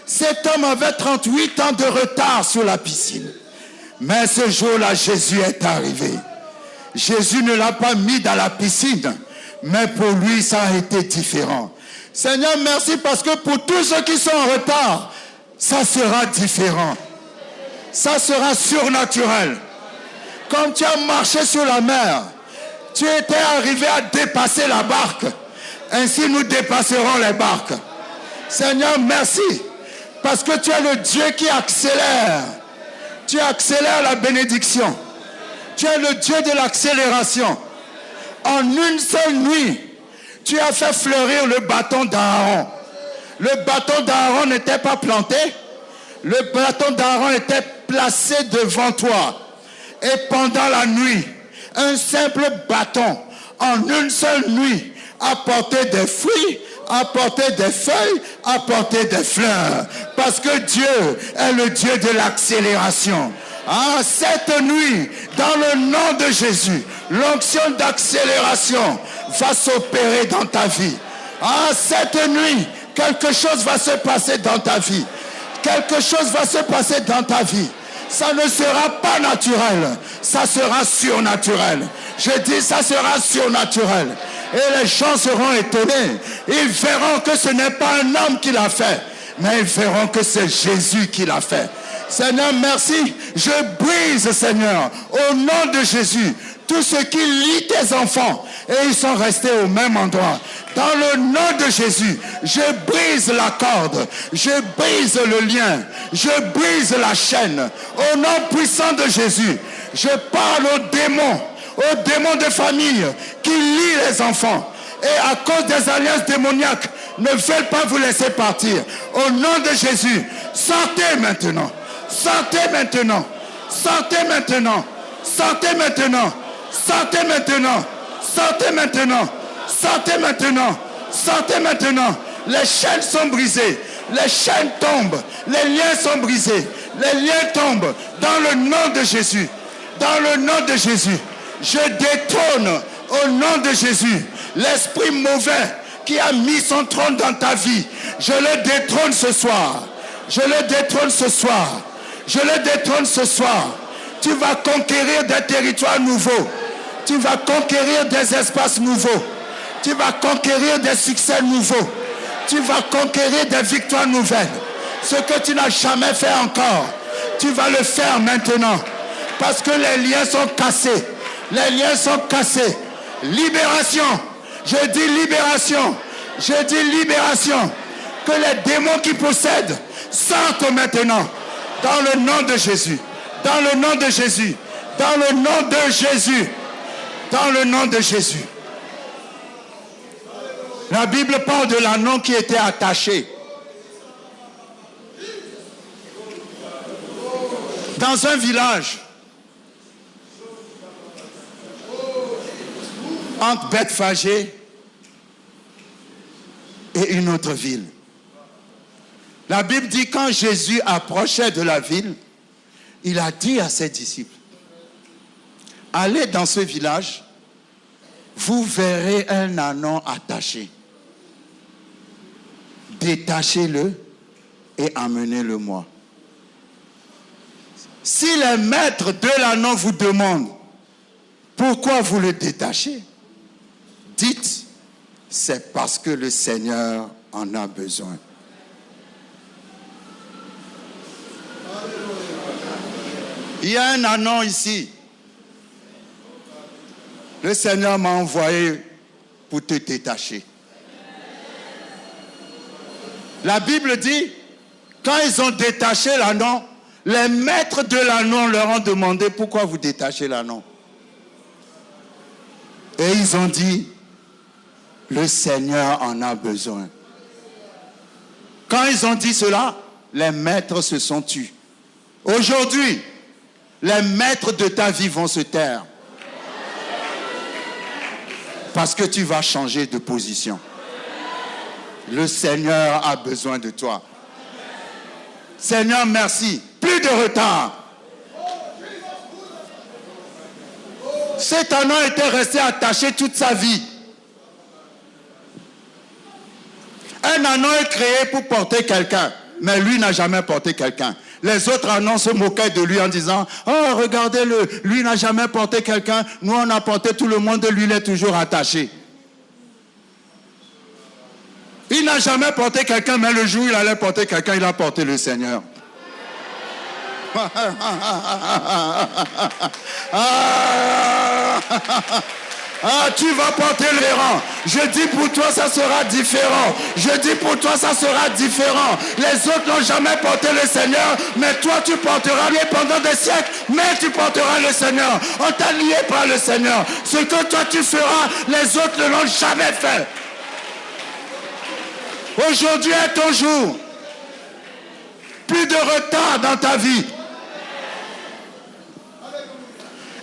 Cet homme avait 38 ans de retard sur la piscine. Mais ce jour-là, Jésus est arrivé. Jésus ne l'a pas mis dans la piscine, mais pour lui, ça a été différent. Seigneur, merci parce que pour tous ceux qui sont en retard, ça sera différent. Ça sera surnaturel. Comme tu as marché sur la mer, tu étais arrivé à dépasser la barque. Ainsi, nous dépasserons les barques. Seigneur, merci parce que tu es le Dieu qui accélère. Tu accélères la bénédiction. Tu es le Dieu de l'accélération. En une seule nuit, tu as fait fleurir le bâton d'Aaron. Le bâton d'Aaron n'était pas planté. Le bâton d'Aaron était placé devant toi. Et pendant la nuit, un simple bâton, en une seule nuit, a porté des fruits, a porté des feuilles, a porté des fleurs. Parce que Dieu est le Dieu de l'accélération. Ah, cette nuit, dans le nom de Jésus, l'onction d'accélération va s'opérer dans ta vie. Ah, cette nuit, quelque chose va se passer dans ta vie. Quelque chose va se passer dans ta vie. Ça ne sera pas naturel, ça sera surnaturel. Je dis, ça sera surnaturel. Et les gens seront étonnés. Ils verront que ce n'est pas un homme qui l'a fait, mais ils verront que c'est Jésus qui l'a fait. Seigneur, merci. Je brise, Seigneur, au nom de Jésus, tout ce qui lie tes enfants. Et ils sont restés au même endroit. Dans le nom de Jésus, je brise la corde. Je brise le lien. Je brise la chaîne. Au nom puissant de Jésus, je parle aux démons de famille qui lient les enfants. Et à cause des alliances démoniaques, ne veulent pas vous laisser partir. Au nom de Jésus, sortez maintenant. Sortez maintenant. Sortez maintenant. Sortez maintenant. Sortez maintenant. Sortez maintenant. Sortez maintenant. Sortez maintenant. Les chaînes sont brisées. Les chaînes tombent. Les liens sont brisés. Les liens tombent. Dans le nom de Jésus. Dans le nom de Jésus. Je détrône au nom de Jésus l'esprit mauvais qui a mis son trône dans ta vie. Je le détrône ce soir. Je le détrône ce soir. Je le détrône ce soir. Tu vas conquérir des territoires nouveaux. Tu vas conquérir des espaces nouveaux. Tu vas conquérir des succès nouveaux. Tu vas conquérir des victoires nouvelles. Ce que tu n'as jamais fait encore, tu vas le faire maintenant. Parce que les liens sont cassés. Les liens sont cassés. Libération. Je dis libération. Je dis libération. Que les démons qui possèdent sortent maintenant. Dans le nom de Jésus. Dans le nom de Jésus. Dans le nom de Jésus. Dans le nom de Jésus. La Bible parle de l'anneau qui était attaché. Dans un village, entre Bethphage et une autre ville. La Bible dit quand Jésus approchait de la ville, il a dit à ses disciples, allez dans ce village, vous verrez un anneau attaché. Détachez-le et amenez-le-moi. Si les maîtres de l'anneau vous demandent, Pourquoi vous le détachez? Dites, c'est parce que le Seigneur en a besoin. Il y a un anon ici. Le Seigneur m'a envoyé pour te détacher. La Bible dit, quand ils ont détaché l'anon, les maîtres de l'anon leur ont demandé pourquoi vous détachez l'anon. Et ils ont dit, le Seigneur en a besoin. Quand ils ont dit cela, les maîtres se sont tus. Aujourd'hui, les maîtres de ta vie vont se taire. Parce que tu vas changer de position. Le Seigneur a besoin de toi. Seigneur, merci. Plus de retard. Cet anon était resté attaché toute sa vie. Un anon est créé pour porter quelqu'un, mais lui n'a jamais porté quelqu'un. Les autres anons se moquaient de lui en disant, « Oh, regardez-le, lui n'a jamais porté quelqu'un, nous on a porté tout le monde, lui il est toujours attaché. » Il n'a jamais porté quelqu'un, mais le jour où il allait porter quelqu'un, il a porté le Seigneur. Tu vas porter le rang. Je dis pour toi, ça sera différent. Je dis pour toi, ça sera différent. Les autres n'ont jamais porté le Seigneur, mais toi, tu porteras lié pendant des siècles, mais tu porteras le Seigneur. On t'a lié par le Seigneur. Ce que toi, tu feras, les autres ne l'ont jamais fait. Aujourd'hui est ton jour. Plus de retard dans ta vie.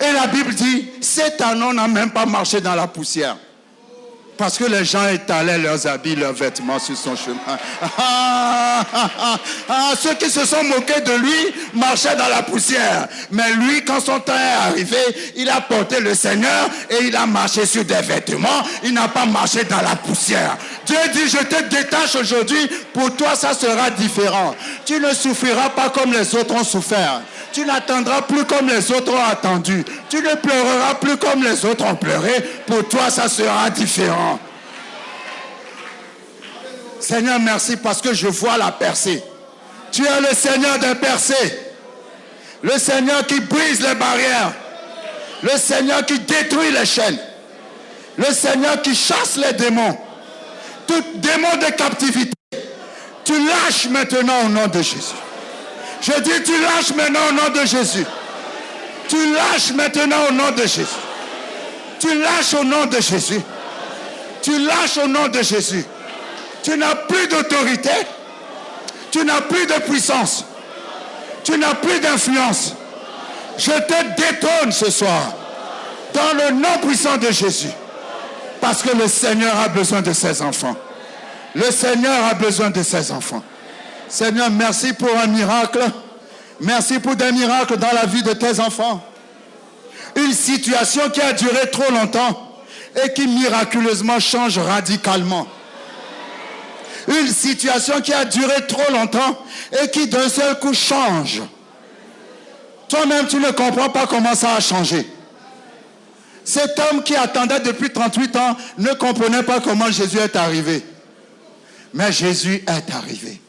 Et la Bible dit, cet anon n'a même pas marché dans la poussière. Parce que les gens étalaient leurs habits, leurs vêtements sur son chemin. Ceux qui se sont moqués de lui marchaient dans la poussière. Mais lui, quand son temps est arrivé, il a porté le Seigneur et il a marché sur des vêtements. Il n'a pas marché dans la poussière. Dieu dit, je te détache aujourd'hui. Pour toi, ça sera différent. Tu ne souffriras pas comme les autres ont souffert. Tu n'attendras plus comme les autres ont attendu. Tu ne pleureras plus comme les autres ont pleuré. Pour toi, ça sera différent. Seigneur, merci parce que je vois la percée. Tu es le Seigneur des percées. Le Seigneur qui brise les barrières. Le Seigneur qui détruit les chaînes. Le Seigneur qui chasse les démons. Tout démon de captivité. Tu lâches maintenant au nom de Jésus. Je dis, tu lâches maintenant au nom de Jésus. Tu lâches maintenant au nom de Jésus. Tu lâches au nom de Jésus. Tu lâches au nom de Jésus. Tu n'as plus d'autorité. Tu n'as plus de puissance. Tu n'as plus d'influence. Je te détrône ce soir. Dans le nom puissant de Jésus. Parce que le Seigneur a besoin de ses enfants. Le Seigneur a besoin de ses enfants. Seigneur, merci pour un miracle. Merci pour des miracles dans la vie de tes enfants. Une situation qui a duré trop longtemps et qui miraculeusement change radicalement. Une situation qui a duré trop longtemps et qui d'un seul coup change. Toi-même, tu ne comprends pas comment ça a changé. Cet homme qui attendait depuis 38 ans ne comprenait pas comment Jésus est arrivé. Mais Jésus est arrivé.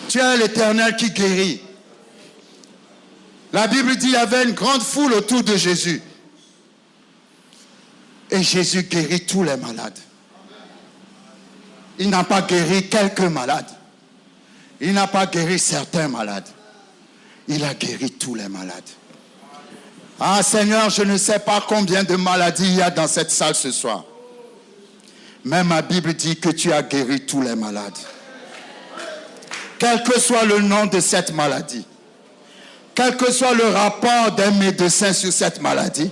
Tu es l'Éternel qui guérit. La Bible dit qu'il y avait une grande foule autour de Jésus. Et Jésus guérit tous les malades. Il n'a pas guéri quelques malades. Il n'a pas guéri certains malades. Il a guéri tous les malades. Ah Seigneur, je ne sais pas combien de maladies il y a dans cette salle ce soir. Mais ma Bible dit que tu as guéri tous les malades. Quel que soit le nom de cette maladie, quel que soit le rapport des médecins sur cette maladie,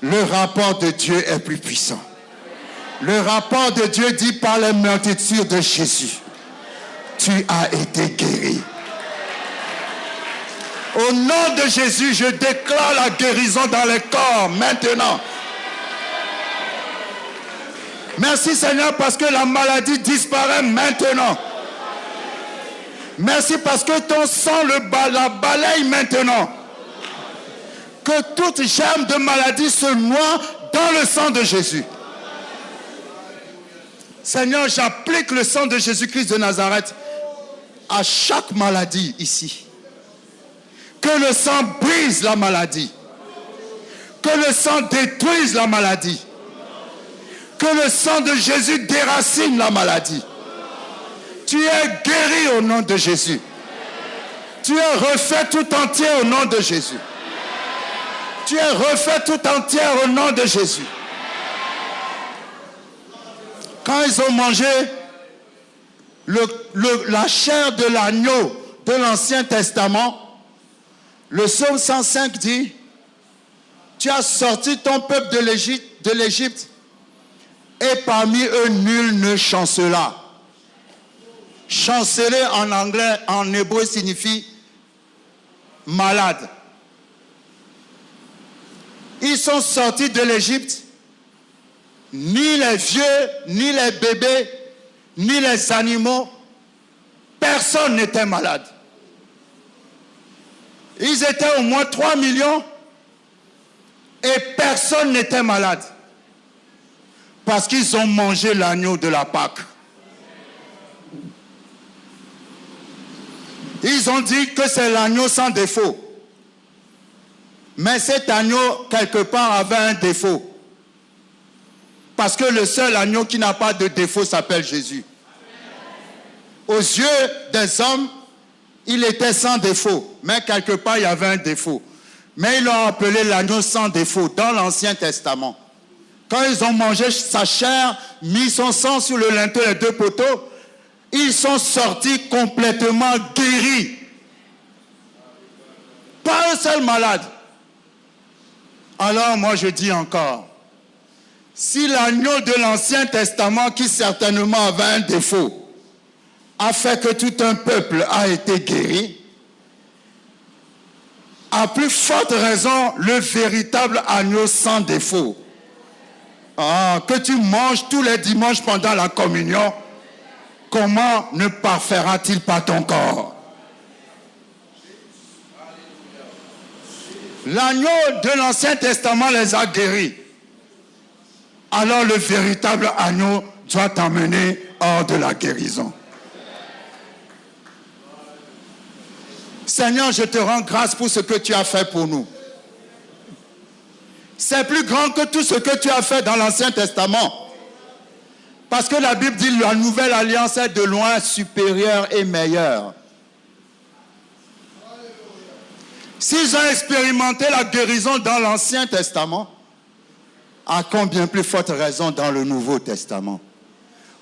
le rapport de Dieu est plus puissant. Le rapport de Dieu dit par les meurtrissures de Jésus, tu as été guéri. Au nom de Jésus, je déclare la guérison dans les corps maintenant. Merci Seigneur parce que la maladie disparaît maintenant. Merci parce que ton sang la balaye maintenant. Que toute germe de maladie se noie dans le sang de Jésus. Seigneur, j'applique le sang de Jésus-Christ de Nazareth à chaque maladie ici. Que le sang brise la maladie. Que le sang détruise la maladie. Que le sang de Jésus déracine la maladie. Tu es guéri au nom de Jésus. Tu es refait tout entier au nom de Jésus. Tu es refait tout entier au nom de Jésus. Quand ils ont mangé la chair de l'agneau de l'Ancien Testament, le psaume 105 dit, tu as sorti ton peuple de l'Égypte et parmi eux nul ne chancela. Chanceler en anglais, en hébreu signifie malade. Ils sont sortis de l'Égypte, ni les vieux, ni les bébés, ni les animaux, personne n'était malade. Ils étaient au moins 3 millions et personne n'était malade. Parce qu'ils ont mangé l'agneau de la Pâque. Ils ont dit que c'est l'agneau sans défaut. Mais cet agneau, quelque part, avait un défaut. Parce que le seul agneau qui n'a pas de défaut s'appelle Jésus. Aux yeux des hommes, il était sans défaut. Mais quelque part, il y avait un défaut. Mais ils l'ont appelé l'agneau sans défaut dans l'Ancien Testament. Quand ils ont mangé sa chair, mis son sang sur le linteau, les 2 poteaux, ils sont sortis complètement guéris. Pas un seul malade. Alors moi je dis encore, si l'agneau de l'Ancien Testament, qui certainement avait un défaut, a fait que tout un peuple a été guéri, à plus forte raison, le véritable agneau sans défaut, que tu manges tous les dimanches pendant la communion, comment ne parfaira-t-il pas ton corps? L'agneau de l'Ancien Testament les a guéris. Alors le véritable agneau doit t'emmener hors de la guérison. Seigneur, je te rends grâce pour ce que tu as fait pour nous. C'est plus grand que tout ce que tu as fait dans l'Ancien Testament. Parce que la Bible dit que la nouvelle alliance est de loin supérieure et meilleure. S'ils ont expérimenté la guérison dans l'Ancien Testament, à combien plus forte raison dans le Nouveau Testament?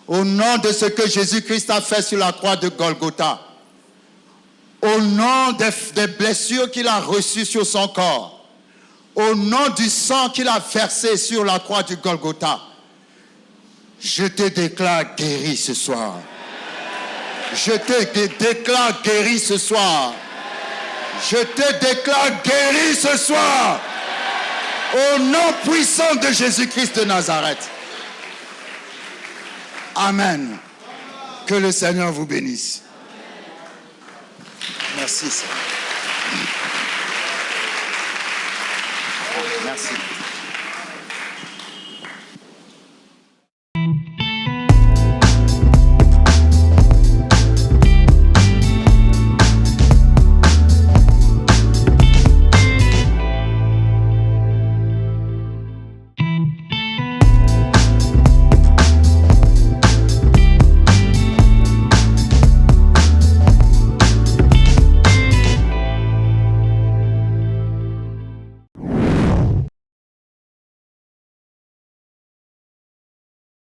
Au nom de ce que Jésus-Christ a fait sur la croix de Golgotha, au nom des blessures qu'il a reçues sur son corps, au nom du sang qu'il a versé sur la croix du Golgotha, je te déclare guéri ce soir. Je te déclare guéri ce soir. Je te déclare guéri ce soir. Au nom puissant de Jésus-Christ de Nazareth. Amen. Que le Seigneur vous bénisse. Merci, Seigneur. Merci.